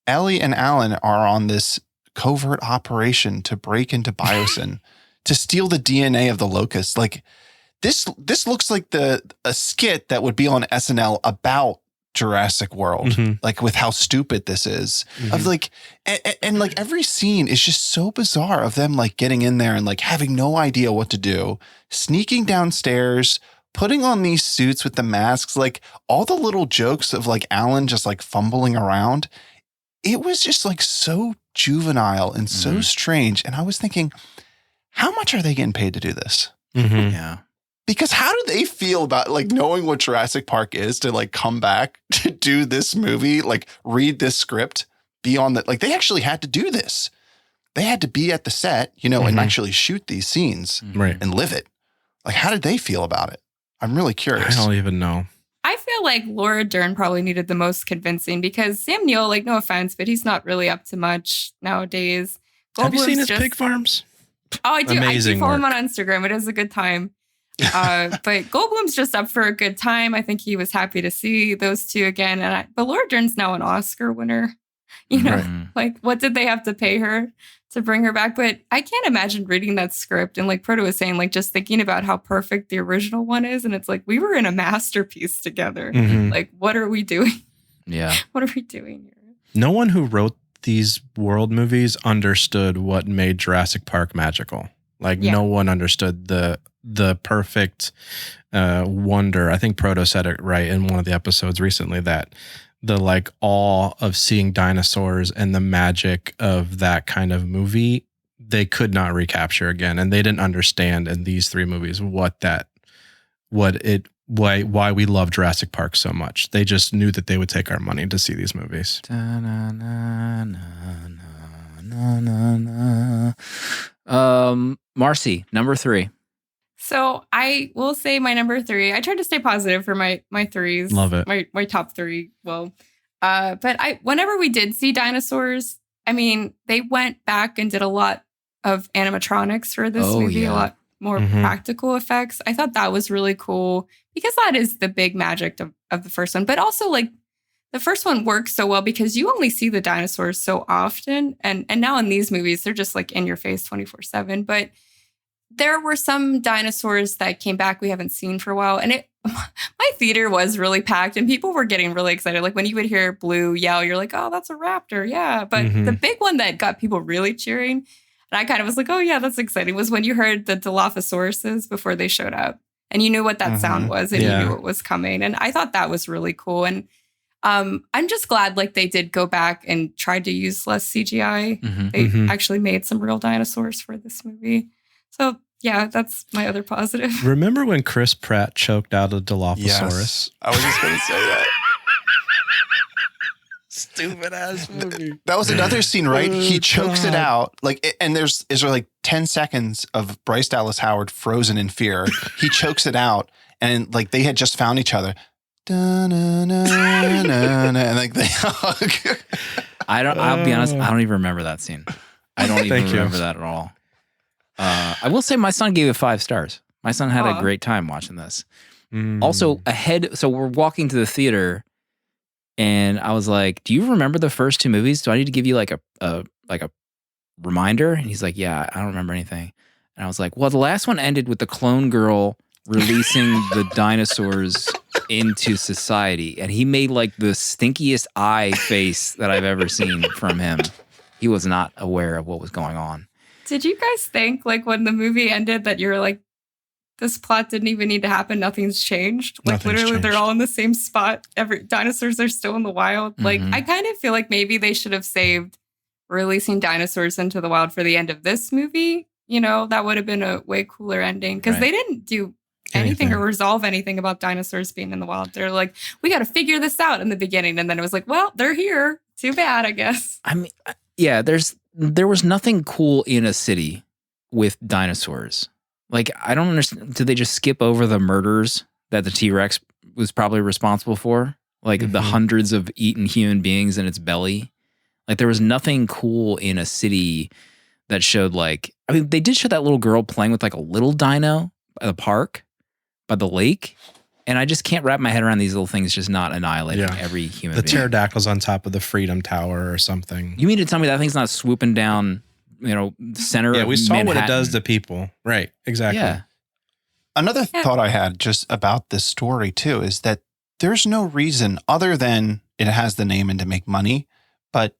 Ellie and Alan are on this covert operation to break into Biosyn to steal the DNA of the locust. Like this looks like a skit that would be on SNL about Jurassic World, like with how stupid this is. Of like, and like every scene is just so bizarre of them like getting in there and like having no idea what to do, sneaking downstairs, putting on these suits with the masks, like all the little jokes of like Alan just like fumbling around. It was just like so juvenile and so strange. And I was thinking, how much are they getting paid to do this? Yeah. Because how do they feel about like knowing what Jurassic Park is to like come back to do this movie, like read this script, be on that? Like they actually had to do this. They had to be at the set, you know, and actually shoot these scenes Right. and live it. Like, how did they feel about it? I'm really curious. I don't even know. I feel like Laura Dern probably needed the most convincing because Sam Neill, like, no offense, but he's not really up to much nowadays. Have you seen Goldblum's his pig farms? Oh, I do. Amazing I do follow him work. on Instagram. It is a good time. But Goldblum's just up for a good time. I think he was happy to see those two again. But Laura Dern's now an Oscar winner. You know, like what did they have to pay her to bring her back? But I can't imagine reading that script and like Proto was saying, like just thinking about how perfect the original one is. And it's like, we were in a masterpiece together. Like, what are we doing? Yeah. What are we doing here? No one who wrote these world movies understood what made Jurassic Park magical. Like no one understood the perfect wonder. I think Proto said it right in one of the episodes recently that the like awe of seeing dinosaurs and the magic of that kind of movie, they could not recapture again. And they didn't understand in these three movies what that why we love Jurassic Park so much. They just knew that they would take our money to see these movies. Marcie, number 3. So I will say my number 3. I tried to stay positive for my threes. Love it. My top 3. Well, but whenever we did see dinosaurs, I mean, they went back and did a lot of animatronics for this movie, a lot more practical effects. I thought that was really cool because that is the big magic of the first one. But also, like, the first one works so well because you only see the dinosaurs so often. And now in these movies, they're just like in your face 24/7. But there were some dinosaurs that came back we haven't seen for a while. And my theater was really packed and people were getting really excited. Like when you would hear Blue yell, you're like, oh, that's a raptor. Yeah. But the big one that got people really cheering, and I kind of was like, oh, yeah, that's exciting, was when you heard the Dilophosauruses before they showed up. And you knew what that sound was and you knew it was coming. And I thought that was really cool. And I'm just glad like they did go back and tried to use less CGI. They actually made some real dinosaurs for this movie. So yeah, that's my other positive. Remember when Chris Pratt choked out a Dilophosaurus? Yes, I was just going to say that. Stupid ass movie. That was another scene, right? He chokes it out, like, and is there like 10 seconds of Bryce Dallas Howard frozen in fear. He chokes it out, and like they had just found each other. And like they hug. I'll be honest, I don't even remember that scene. I don't even remember that at all. I will say my son gave it 5 stars. My son had a great time watching this. Also, so we're walking to the theater, and I was like, "Do you remember the first 2 movies? Do I need to give you like a reminder?" And he's like, "Yeah, I don't remember anything." And I was like, "Well, the last one ended with the clone girl releasing the dinosaurs into society," and he made like the stinkiest eye face that I've ever seen from him. He was not aware of what was going on. Did you guys think, like, when the movie ended that you were like, this plot didn't even need to happen, nothing's changed? Like, literally, they're all in the same spot. Dinosaurs are still in the wild. Like, I kind of feel like maybe they should have saved releasing dinosaurs into the wild for the end of this movie. You know, that would have been a way cooler ending because they didn't do anything or resolve anything about dinosaurs being in the wild. They're like, we got to figure this out in the beginning. And then it was like, well, they're here. Too bad, I guess. I mean, yeah, there was nothing cool in a city with dinosaurs. Like, I don't understand. Did they just skip over the murders that the T-Rex was probably responsible for? Like the hundreds of eaten human beings in its belly? Like, there was nothing cool in a city that showed like, I mean, they did show that little girl playing with like a little dino by the park, by the lake. And I just can't wrap my head around these little things just not annihilating every human being. The pterodactyls on top of the Freedom Tower or something. You mean to tell me that thing's not swooping down, center of Manhattan? Yeah, we saw what it does to people. Right, exactly. Yeah. Another thought I had just about this story too is that there's no reason other than it has the name and to make money. But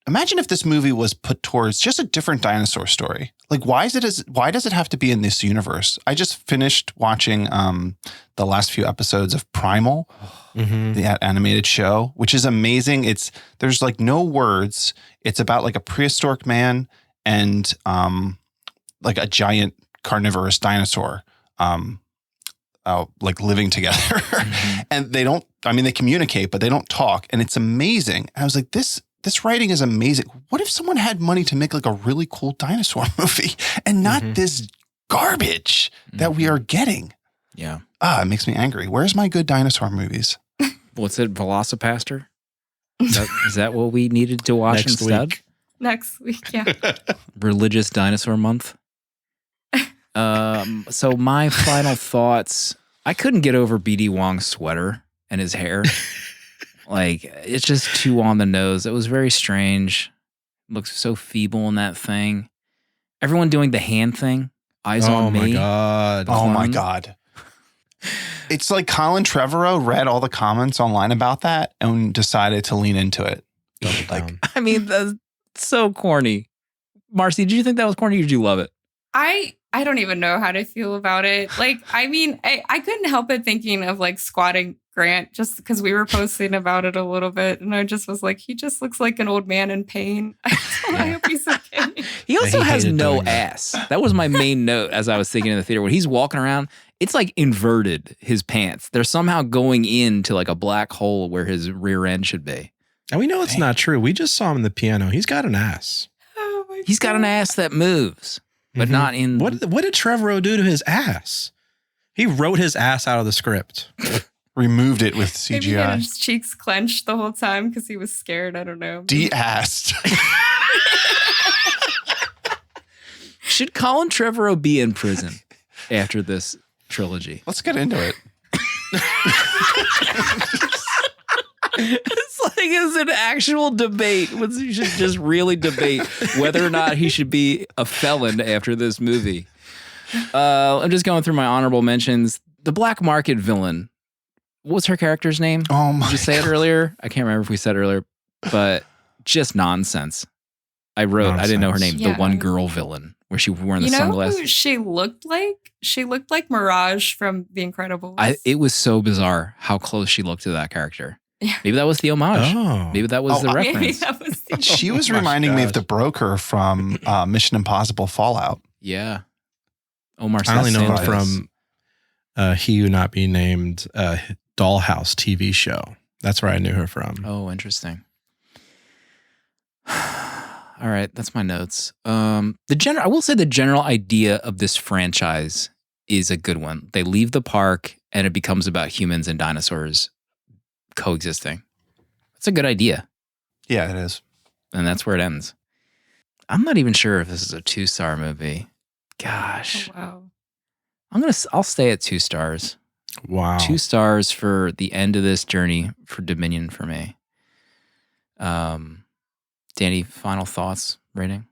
imagine if this movie was put towards just a different dinosaur story. Like, why does it have to be in this universe? I just finished watching the last few episodes of Primal, the animated show, which is amazing. There's like no words. It's about like a prehistoric man and like a giant carnivorous dinosaur like living together. And they communicate, but they don't talk. And it's amazing. And I was like, this writing is amazing. What if someone had money to make like a really cool dinosaur movie and not this garbage that we are getting? Yeah. It makes me angry. Where's my good dinosaur movies? What's it, Velocipaster? Is that what we needed to watch instead? Next week, yeah. Religious Dinosaur Month. So my final thoughts, I couldn't get over BD Wong's sweater and his hair. Like, it's just too on the nose. It was very strange. Looks so feeble in that thing. Everyone doing the hand thing. Eyes on me. Oh, my God. Oh, my God. It's like Colin Trevorrow read all the comments online about that and decided to lean into it. I mean, that's so corny. Marcie, did you think that was corny or did you love it? I I don't even know how to feel about it. Like, I mean, I couldn't help but thinking of like squatting Grant just because we were posting about it a little bit. And I just was like, he just looks like an old man in pain. I hope he's okay. He also he has hated no doing that. ass. That was my main note as I was thinking in the theater. When he's walking around, it's like inverted, his pants. They're somehow going into like a black hole where his rear end should be. And we know it's not true. We just saw him in the piano. He's got an ass. Oh my He's got an ass that moves, but Mhm. not in. What did Trevorrow do to his ass? He wrote his ass out of the script. Removed it with Maybe he had CGI. his cheeks clenched the whole time because he was scared. I don't know. De-assed. Should Colin Trevorrow be in prison after this trilogy? Let's get into it. It's an actual debate. You should just really debate whether or not he should be a felon after this movie. I'm just going through my honorable mentions. The black market villain. What was her character's name? Oh my Did you say God. it earlier? I can't remember if we said it earlier, but just nonsense. I didn't know her name. Yeah. The one girl villain where she was wearing the You know sunglasses. who she looked like? She looked like Mirage from The Incredibles. It was so bizarre how close she looked to that character. Yeah. Maybe that was the homage. Oh. Maybe that was Oh, the maybe Maybe reference. that was the She was Oh my reminding me of gosh. the broker from Mission Impossible Fallout. Yeah. Omar I only know him That's from He Who Not Be Named Dollhouse TV show. That's where I knew her from. Oh, interesting. All right, that's my notes. I will say the general idea of this franchise is a good one. They leave the park and it becomes about humans and dinosaurs coexisting. That's a good idea. Yeah, it is. And that's where it ends. I'm not even sure if this is a 2-star movie. Gosh. Oh, I'll stay at 2 stars. Wow. 2 stars for the end of this journey for Dominion for me. Danny, final thoughts, rating?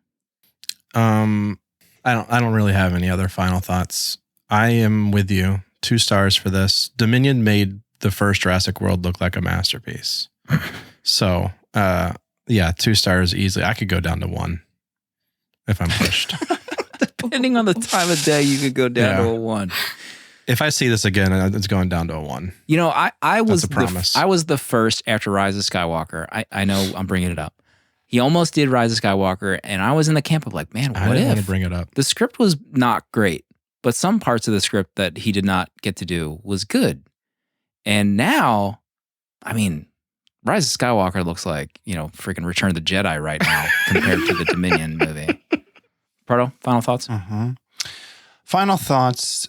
I don't really have any other final thoughts. I am with you. 2 stars for this. Dominion made the first Jurassic World look like a masterpiece. So, yeah, 2 stars easily. I could go down to 1 if I'm pushed. Depending on the time of day, you could go down to a 1. If I see this again, it's going down to a 1. You know, I was a promise. I was the first after Rise of Skywalker. I know I'm bringing it up. He almost did Rise of Skywalker, and I was in the camp of like, man, I what didn't want to if? bring it up. The script was not great, but some parts of the script that he did not get to do was good. And now, I mean, Rise of Skywalker looks like, freaking Return of the Jedi right now compared to the Dominion movie. Pardo, final thoughts? Mm-hmm. Final thoughts.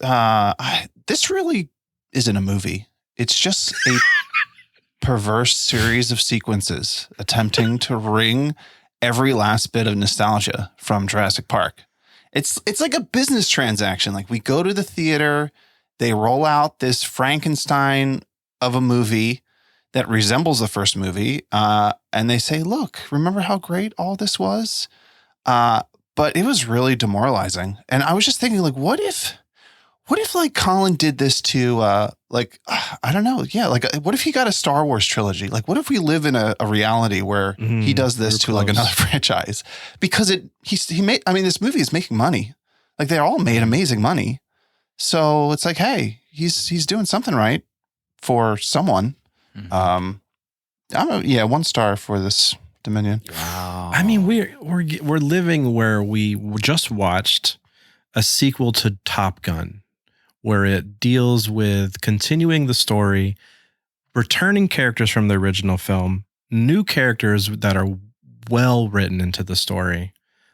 This really isn't a movie. It's just a perverse series of sequences attempting to wring every last bit of nostalgia from Jurassic Park. It's like a business transaction. Like, we go to the theater, they roll out this Frankenstein of a movie that resembles the first movie, and they say, look, remember how great all this was? But it was really demoralizing. And I was just thinking, like, what if like Colin did this to, I don't know. Yeah. Like, what if he got a Star Wars trilogy? Like, what if we live in a reality where he does this to like another franchise? Because this movie is making money. Like, they all made amazing money. So it's like, hey, he's doing something right for someone. Mm-hmm. 1 star for this Dominion. Wow. I mean, we're living where we just watched a sequel to Top Gun, where it deals with continuing the story, returning characters from the original film, new characters that are well written into the story.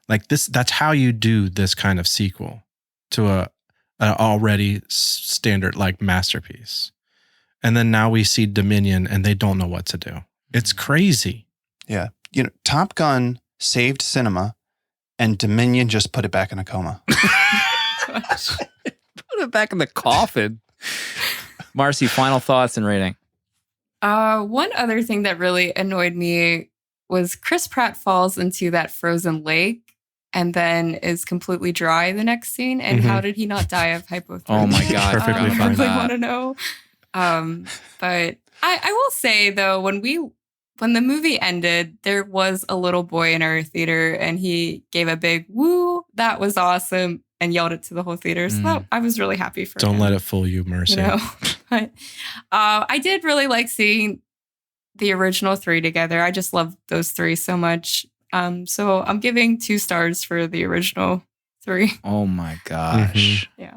Like this, that's how you do this kind of sequel to an already standard like masterpiece. And then now we see Dominion and they don't know what to do. It's crazy. Yeah. Top Gun saved cinema and Dominion just put it back in a coma. Put it back in the coffin. Marcie, final thoughts and rating. One other thing that really annoyed me was Chris Pratt falls into that frozen lake and then is completely dry the next scene. And how did he not die of hypothermia? Oh my God. Perfectly I fine. really want to know. But I will say though, when the movie ended, there was a little boy in our theater and he gave a big woo. That was awesome. and yelled it to the whole theater. So I was really happy for Don't him. let it fool you, Marcie. You know? But I did really like seeing the original 3 together. I just love those 3 so much. So I'm giving 2 stars for the original 3. Oh my gosh. Yeah.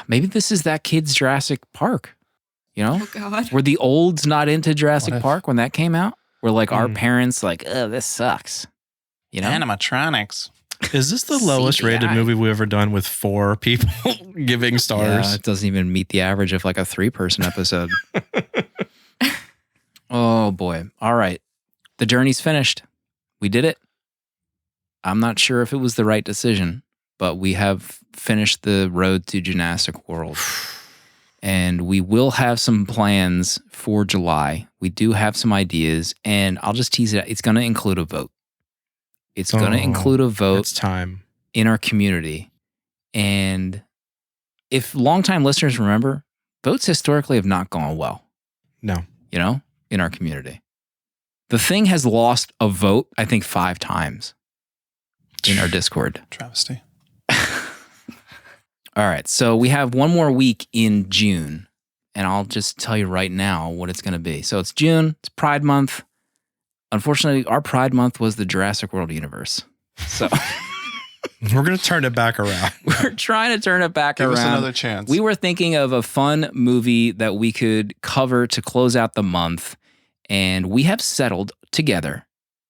Maybe this is that kid's Jurassic Park. You know? Oh God. Were the olds not into Jurassic What if- Park when that came out? Were like our parents like, oh, this sucks. You know? Animatronics. Is this the lowest rated CGI. movie we've ever done with 4 people giving Yeah, stars? it doesn't even meet the average of like a 3-person episode. Oh boy. All right. The journey's finished. We did it. I'm not sure if it was the right decision, but we have finished the road to Jurassic World. And we will have some plans for July. We do have some ideas, and I'll just tease it out. It's going to include a vote. It's going to include a vote It's time. in our community. And if longtime listeners remember, votes historically have not gone well, No. you know, in our community. The thing has lost a vote, I think, 5 times in our Discord. Travesty. All right. So we have one more week in June, and I'll just tell you right now what it's going to be. So it's June, it's Pride Month. Unfortunately, our Pride Month was the Jurassic World universe. So We're going to turn it back around. we're trying to turn it back Give around. us another chance. We were thinking of a fun movie that we could cover to close out the month, and we have settled together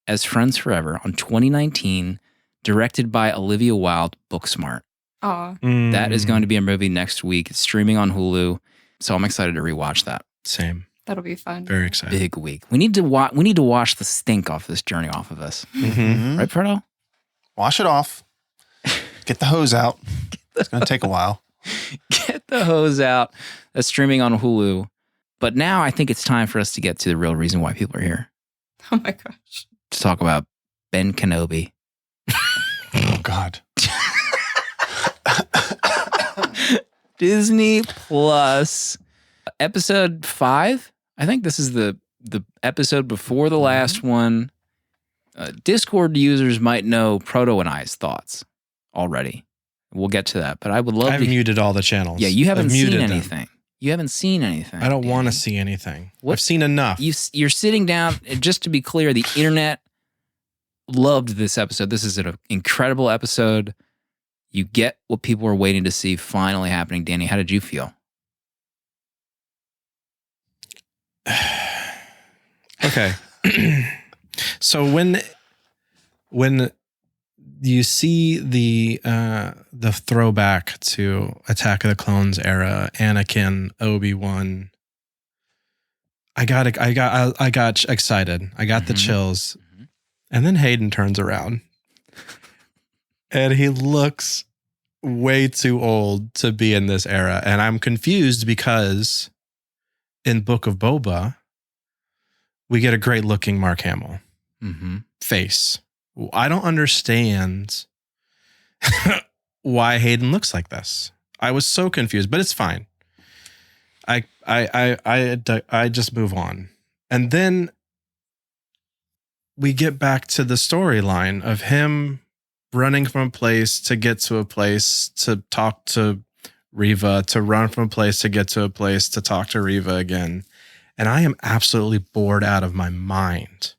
as friends forever on 2019, directed by Olivia Wilde, Booksmart. Aw. That is going to be a movie next week. It's streaming on Hulu, so I'm excited to rewatch that. Same. That'll be fun. Very excited. Big week. We need to wash the stink off this journey off of us, Mhm. right, Fredo? Wash it off. Get the hose out. It's going to take a while. Get the hose out. That's streaming on Hulu. But now I think it's time for us to get to the real reason why people are here, Oh my gosh. to talk about Ben Kenobi. Oh, God. Disney Plus, episode 5. I think this is the episode before the last one. Discord users might know Proto and I's thoughts already. We'll get to that, but I would love I've to. muted all the channels. Yeah, you haven't I've seen muted them. anything. You haven't seen anything. I don't want to Danny. see anything. What- I've seen enough. You're sitting down. Just to be clear, the internet loved this episode. This is an incredible episode. You get what people were waiting to see finally happening. Danny, how did you feel? Okay. So when you see the throwback to Attack of the Clones era, Anakin, Obi-Wan, I got excited. I got the Mhm. chills. Mhm. And then Hayden turns around. And he looks way too old to be in this era. And I'm confused because in Book of Boba, we get a great looking Mark Hamill Mm-hmm. face. I don't understand why Hayden looks like this. I was so confused, but it's fine. I just move on. And then we get back to the storyline of him running from a place to get to a place to talk to Reva, to run from a place to get to a place to talk to Reva again. And I am absolutely bored out of my mind.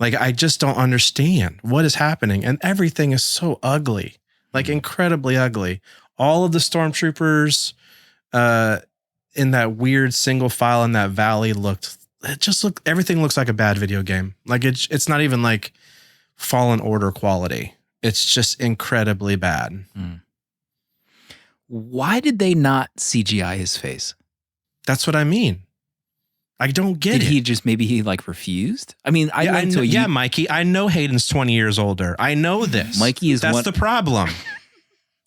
Like, I just don't understand what is happening. And everything is so ugly, like incredibly ugly. All of the stormtroopers in that weird single file in that valley everything looks like a bad video game. Like it's not even like Fallen Order quality. It's just incredibly bad. Why did they not CGI his face? That's what I mean. I don't get it. Maybe he like refused? I mean, I went to a Mikey, I know Hayden's 20 years older. I know this. Mikey is That's the problem.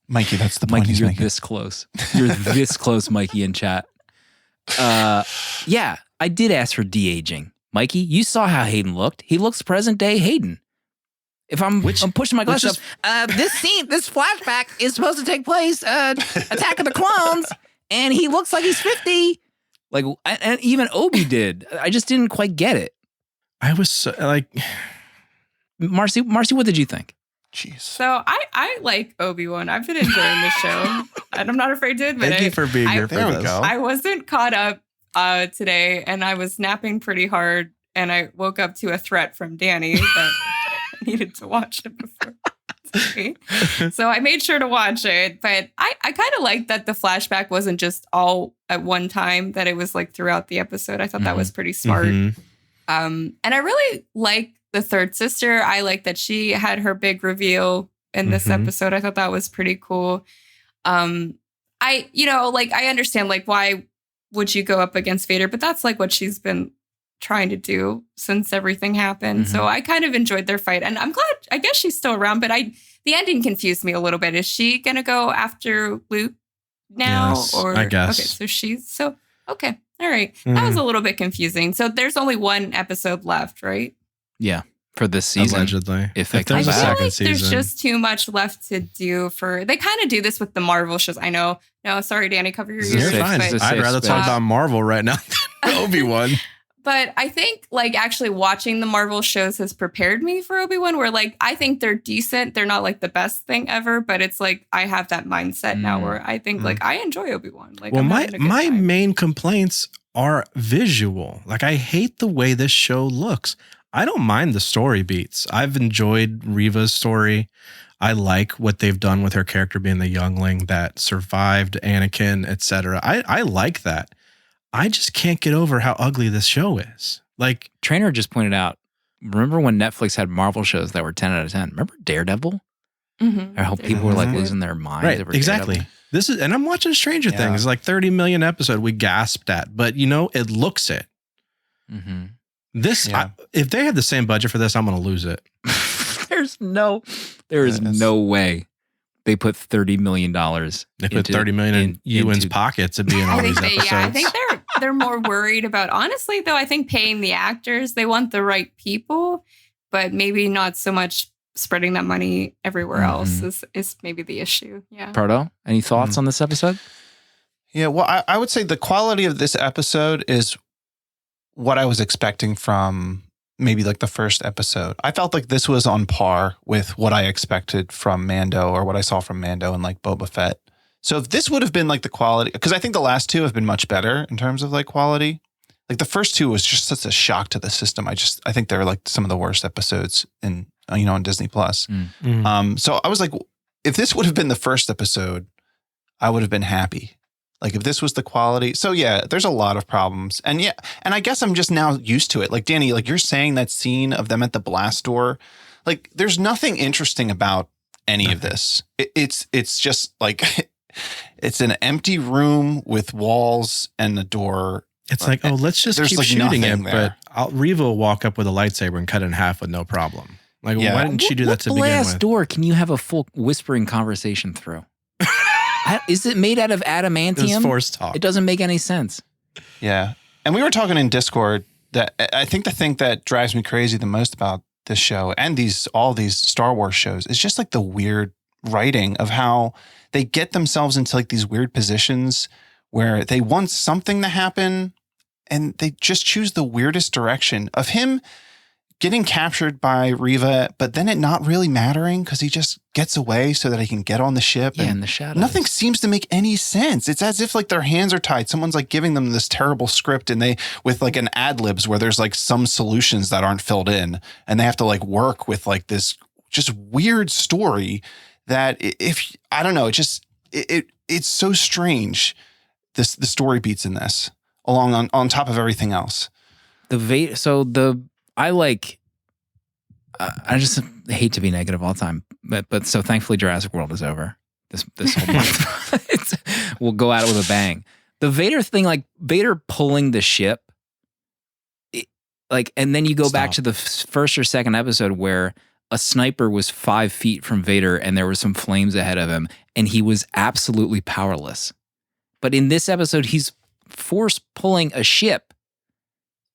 Mikey, that's the point Mikey, he's you're making. this close. You're this close, Mikey, in chat. Yeah, I did ask for de-aging. Mikey, you saw how Hayden looked. He looks present day Hayden. If I'm pushing my glasses up, this flashback is supposed to take place, Attack of the Clones, and he looks like he's 50. Like, and even Obi did. I just didn't quite get it. I was like, Marcie, what did you think? Jeez. So I like Obi-Wan. I've been enjoying the show, and I'm not afraid to admit Thank you for being here for There we this. go. I wasn't caught up today, and I was napping pretty hard, and I woke up to a threat from Danny that I needed to watch it before today. So I made sure to watch it. But I kind of liked that the flashback wasn't just all at one time, that it was like throughout the episode. I thought that was pretty smart. Mhm. And I really like the third sister. I like that she had her big reveal in this episode. I thought that was pretty cool. I understand like why would you go up against Vader, but that's like what she's been trying to do since everything happened. So I kind of enjoyed their fight, and I'm glad. I guess she's still around, but the ending confused me a little bit. Is she gonna go after Luke now, Yes, or I guess. Okay, so okay, all right. That was a little bit confusing. So there's only one episode left, right? Yeah, for this season. Allegedly. If If they there's come a back. I feel second like season. there's just too much left to do they kind of do this with the Marvel shows. I know. No, sorry, Danny, cover your This is ears. safe. You're fine. It's a I'd safe rather space. talk about Marvel right now than Obi-Wan. But I think like actually watching the Marvel shows has prepared me for Obi-Wan, where like I think they're decent. They're not like the best thing ever, but it's like I have that mindset now where I think like I enjoy Obi-Wan. Like, Well, I'm my having a good my time. main complaints are visual. Like, I hate the way this show looks. I don't mind the story beats. I've enjoyed Reva's story. I like what they've done with her character being the youngling that survived Anakin, etc. I like that. I just can't get over how ugly this show is. Like, Trainer just pointed out, remember when Netflix had Marvel shows that were 10 out of 10? Remember Daredevil? Mhm. Or how people were like Mhm. losing their minds right, over exactly. Daredevil? This is, and I'm watching Stranger Yeah. Things, like 30 million episode. We gasped at, but it looks it. Mm-hmm. This, Yeah. if they had the same budget for this, I'm going to lose it. There is Yes. no way they put $30 million. They put 30 million in Ewan's pockets to be in all I these think episodes. I think they're more worried about, honestly though, I think paying the actors. They want the right people, but maybe not so much spreading that money everywhere else is maybe the issue. Yeah. Proto, any thoughts on this episode? Yeah, well, I would say the quality of this episode is what I was expecting from maybe like the first episode. I felt like this was on par with what I expected from Mando, or what I saw from Mando and like Boba Fett. So if this would have been like the quality, because I think the last two have been much better in terms of like quality. Like the first two was just such a shock to the system. I think they're like some of the worst episodes in on Disney Plus. So I was like, if this would have been the first episode, I would have been happy. Like if this was the quality. So yeah, there's a lot of problems. And yeah, and I guess I'm just now used to it. Like Danny, like you're saying that scene of them at the blast door, like there's nothing interesting about any of this. It's just like, it's an empty room with walls and a door. It's like, oh, let's just There's keep like shooting it. nothing there. But Reva will walk up with a lightsaber and cut it in half with no problem. Like, Yeah. why didn't she do that to begin blast with? door can you have a full whispering conversation through? Is it made out of It was adamantium? forced talk. It doesn't make any sense. Yeah. And we were talking in Discord that I think the thing that drives me crazy the most about this show and all these Star Wars shows is just like the weird writing of how they get themselves into like these weird positions where they want something to happen and they just choose the weirdest direction of him getting captured by Reva, but then it not really mattering because he just gets away so that he can get on the ship. Yeah, and in the shadows. nothing seems to make any sense. It's as if like their hands are tied. Someone's like giving them this terrible script and they with like an ad libs where there's like some solutions that aren't filled in and they have to like work with like this just weird story that if I don't know, it's so strange. The story beats in this along on top of everything else. I just hate to be negative all the time, but so thankfully Jurassic World is over. This whole month, we'll go at it with a bang. The Vader thing, like Vader pulling the ship, and then you go back to the first or second episode where a sniper was 5 feet from Vader and there were some flames ahead of him, and he was absolutely powerless. But in this episode, he's force pulling a ship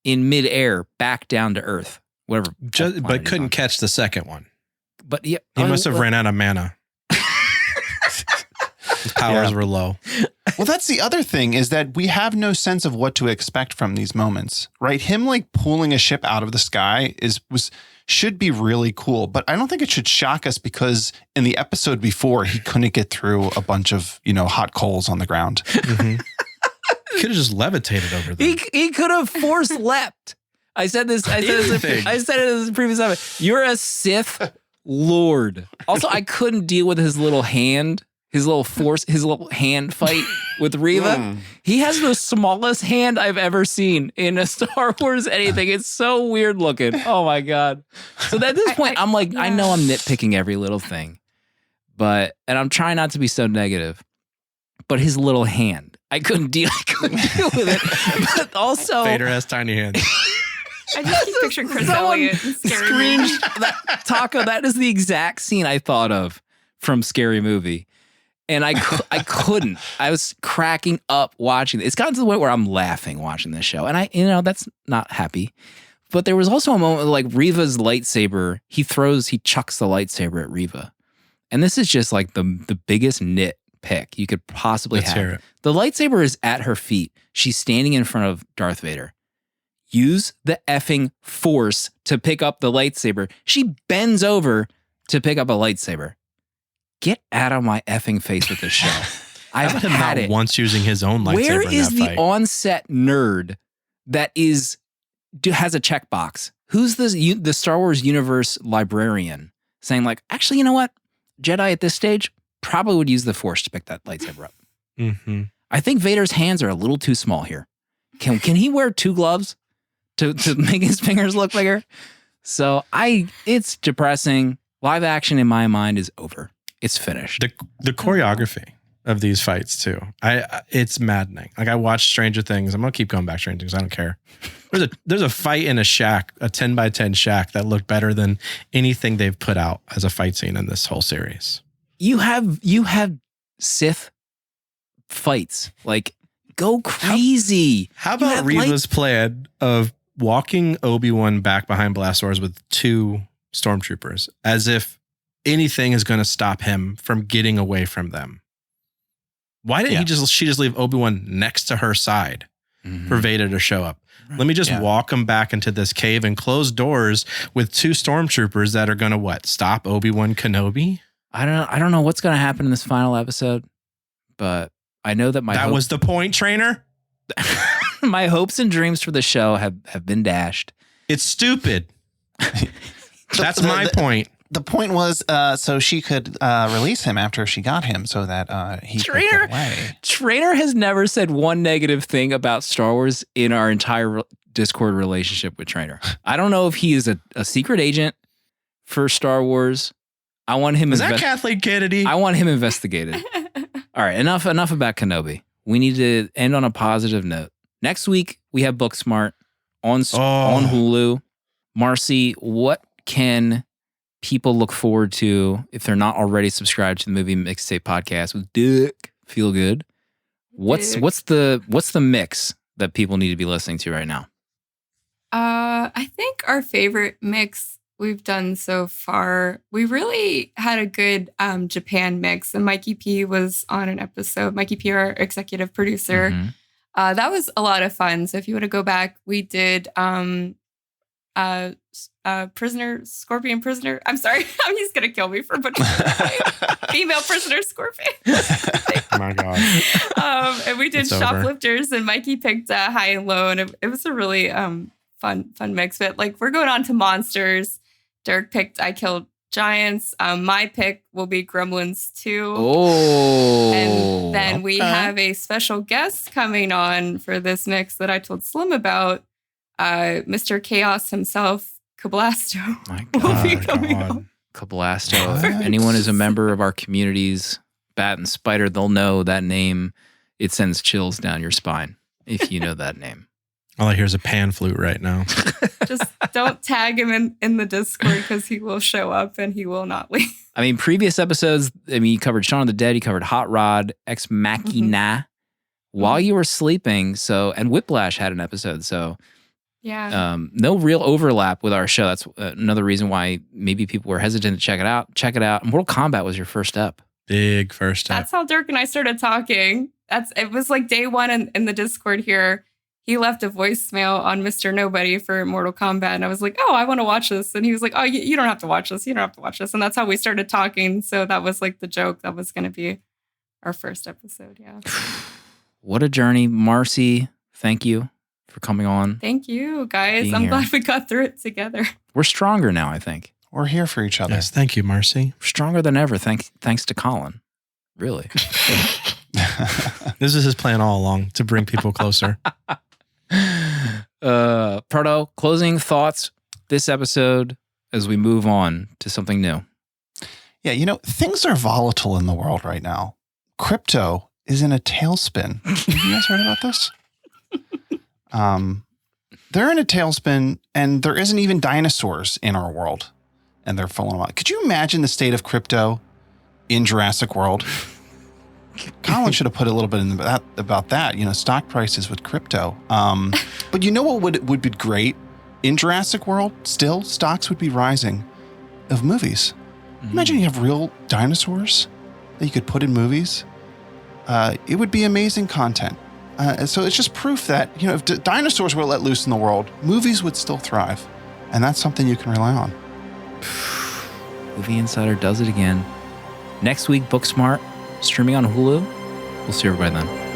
in midair back down to Earth. Whatever. But couldn't catch the second one. But yeah, He must have ran out of mana. His powers were low. Well, that's the other thing is that we have no sense of what to expect from these moments, right? Him like pulling a ship out of the sky should be really cool, but I don't think it should shock us because in the episode before he couldn't get through a bunch of, hot coals on the ground. Mm-hmm. He could have just levitated over them. He could have force leapt. I said this in the previous episode. You're a Sith Lord. Also, I couldn't deal with his little hand, his little hand fight with Reva. He has the smallest hand I've ever seen in a Star Wars anything. It's so weird looking. Oh my God. So at this point, I'm like, I know I'm nitpicking every little thing, and I'm trying not to be so negative, but his little hand, I couldn't deal with it. But also, Vader has tiny hands. I just keep picturing Chris Elliott in Scary Movie. Taco, that is the exact scene I thought of from Scary Movie. And I couldn't. I was cracking up watching it. It's gotten to the point where I'm laughing watching this show. And that's not happy. But there was also a moment like Reva's lightsaber, he chucks the lightsaber at Reva. And this is just like the biggest nitpick you could possibly Let's have. hear it. The lightsaber is at her feet. She's standing in front of Darth Vader. Use the effing force to pick up the lightsaber. She bends over to pick up a lightsaber. Get out of my effing face with this show. I've him had not it. once using his own lightsaber. Where in is that the fight. on-set nerd that has a checkbox? Who's the Star Wars universe librarian saying like, actually, you know what? Jedi at this stage probably would use the force to pick that lightsaber up. Mm-hmm. I think Vader's hands are a little too small here. Can he wear 2 gloves to make his fingers look bigger? So it's depressing. Live action in my mind is over. It's finished. The choreography of these fights too. It's maddening. Like I watched Stranger Things. I'm gonna keep going back to Stranger Things. I don't care. There's a fight in a shack, a 10x10 shack that looked better than anything they've put out as a fight scene in this whole series. You have Sith fights. Like go crazy. How about Reva's plan of walking Obi-Wan back behind blast doors with 2 stormtroopers as if anything is going to stop him from getting away from them? Why didn't she just leave Obi-Wan next to her side for Vader to show up? Right. Let me just walk him back into this cave and close doors with 2 stormtroopers that are going to stop Obi-Wan Kenobi? I don't know what's going to happen in this final episode, but I know that was the point, trainer. My hopes and dreams for the show have been dashed. It's stupid. That's my point. The point was so she could release him after she got him so that he could get away. Trainer has never said one negative thing about Star Wars in our entire Discord relationship with Trainer. I don't know if he is a secret agent for Star Wars. I want him. Is that Kathleen Kennedy? I want him investigated. All right, enough about Kenobi. We need to end on a positive note. Next week we have Booksmart on Hulu. Marcie, what can people look forward to if they're not already subscribed to the Movie Mixtape Podcast with Dick Feel Good? What's the mix that people need to be listening to right now? I think our favorite mix we've done so far, we really had a good Japan mix, and Mikey P was on an episode. Mikey P, our executive producer. Mm-hmm. That was a lot of fun. So if you want to go back, we did Scorpion Prisoner. I'm sorry. He's going to kill me for putting female prisoner Scorpion. Oh my God. And we did It's Shoplifters, and Mikey picked High and Low, and it was a really fun mix. But like, we're going on to Monsters. Derek picked I Killed Giants. My pick will be Gremlins 2. Oh. And then we have a special guest coming on for this mix that I told Slim about. Mr. Chaos himself, Cablasto, My will be God. coming on. Cablasto. If anyone is a member of our communities, Bat and Spider, they'll know that name. It sends chills down your spine if you know that name. All I hear is a pan flute right now. Just don't tag him in the Discord because he will show up and he will not leave. I mean, previous episodes, you covered Shaun of the Dead, you covered Hot Rod, Ex Machina while you were sleeping. So, and Whiplash had an episode. So, yeah. No real overlap with our show. That's another reason why maybe people were hesitant to check it out. Check it out. Mortal Kombat was your first up. Big first step. That's how Dirk and I started talking. it was like day one in the Discord here. He left a voicemail on Mr. Nobody for Mortal Kombat. And I was like, oh, I want to watch this. And he was like, oh, you don't have to watch this. You don't have to watch this. And that's how we started talking. So that was like the joke. That was going to be our first episode. Yeah. What a journey. Marcie, thank you for coming on. Thank you, guys. Being I'm here. glad we got through it together. We're stronger now, I think. We're here for each other. Yes, thank you, Marcie. We're stronger than ever, thanks to Colin. Really. This is his plan all along, to bring people closer. Proto, closing thoughts this episode as we move on to something new. Yeah, things are volatile in the world right now. Crypto is in a tailspin. Have you guys heard about this? They're in a tailspin, and there isn't even dinosaurs in our world, and they're falling apart. Could you imagine the state of crypto in Jurassic World? Colin should have put a little bit in about that. Stock prices with crypto. But what would be great in Jurassic World? Still, stocks would be rising of movies. Imagine you have real dinosaurs that you could put in movies. It would be amazing content. So it's just proof that, if dinosaurs were let loose in the world, movies would still thrive. And that's something you can rely on. Movie Insider does it again. Next week, Booksmart, streaming on Hulu. We'll see everybody then.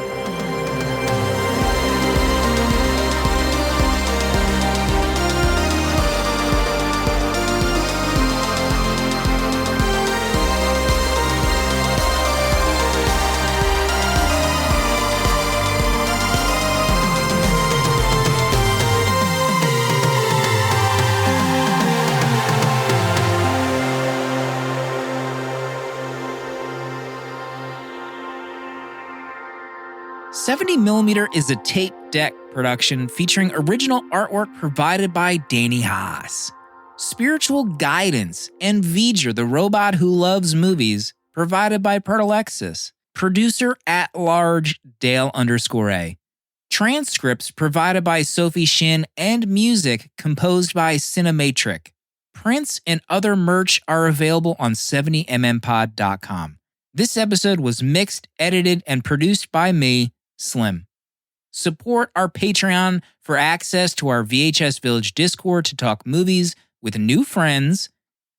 '70mm is a tape deck production featuring original artwork provided by Danny Haas. Spiritual guidance and V'ger, the robot who loves movies, provided by Pertalexis. Producer at large, Dale_A. Transcripts provided by Sophie Shin and music composed by Cinematric. Prints and other merch are available on 70mmpod.com. This episode was mixed, edited, and produced by me, Slim. Support our Patreon for access to our VHS Village Discord to talk movies with new friends,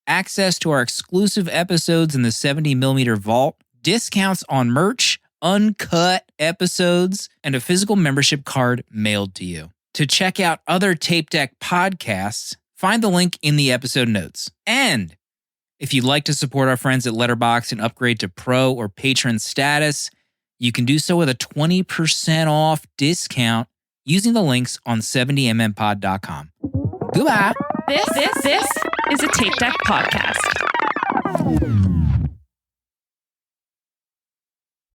access to our exclusive episodes in the 70mm vault, discounts on merch, uncut episodes, and a physical membership card mailed to you. To check out other Tape Deck podcasts, find the link in the episode notes. And if you'd like to support our friends at Letterboxd and upgrade to pro or patron status, you can do so with a 20% off discount using the links on 70mmpod.com. Goodbye. This is a Tape Deck podcast.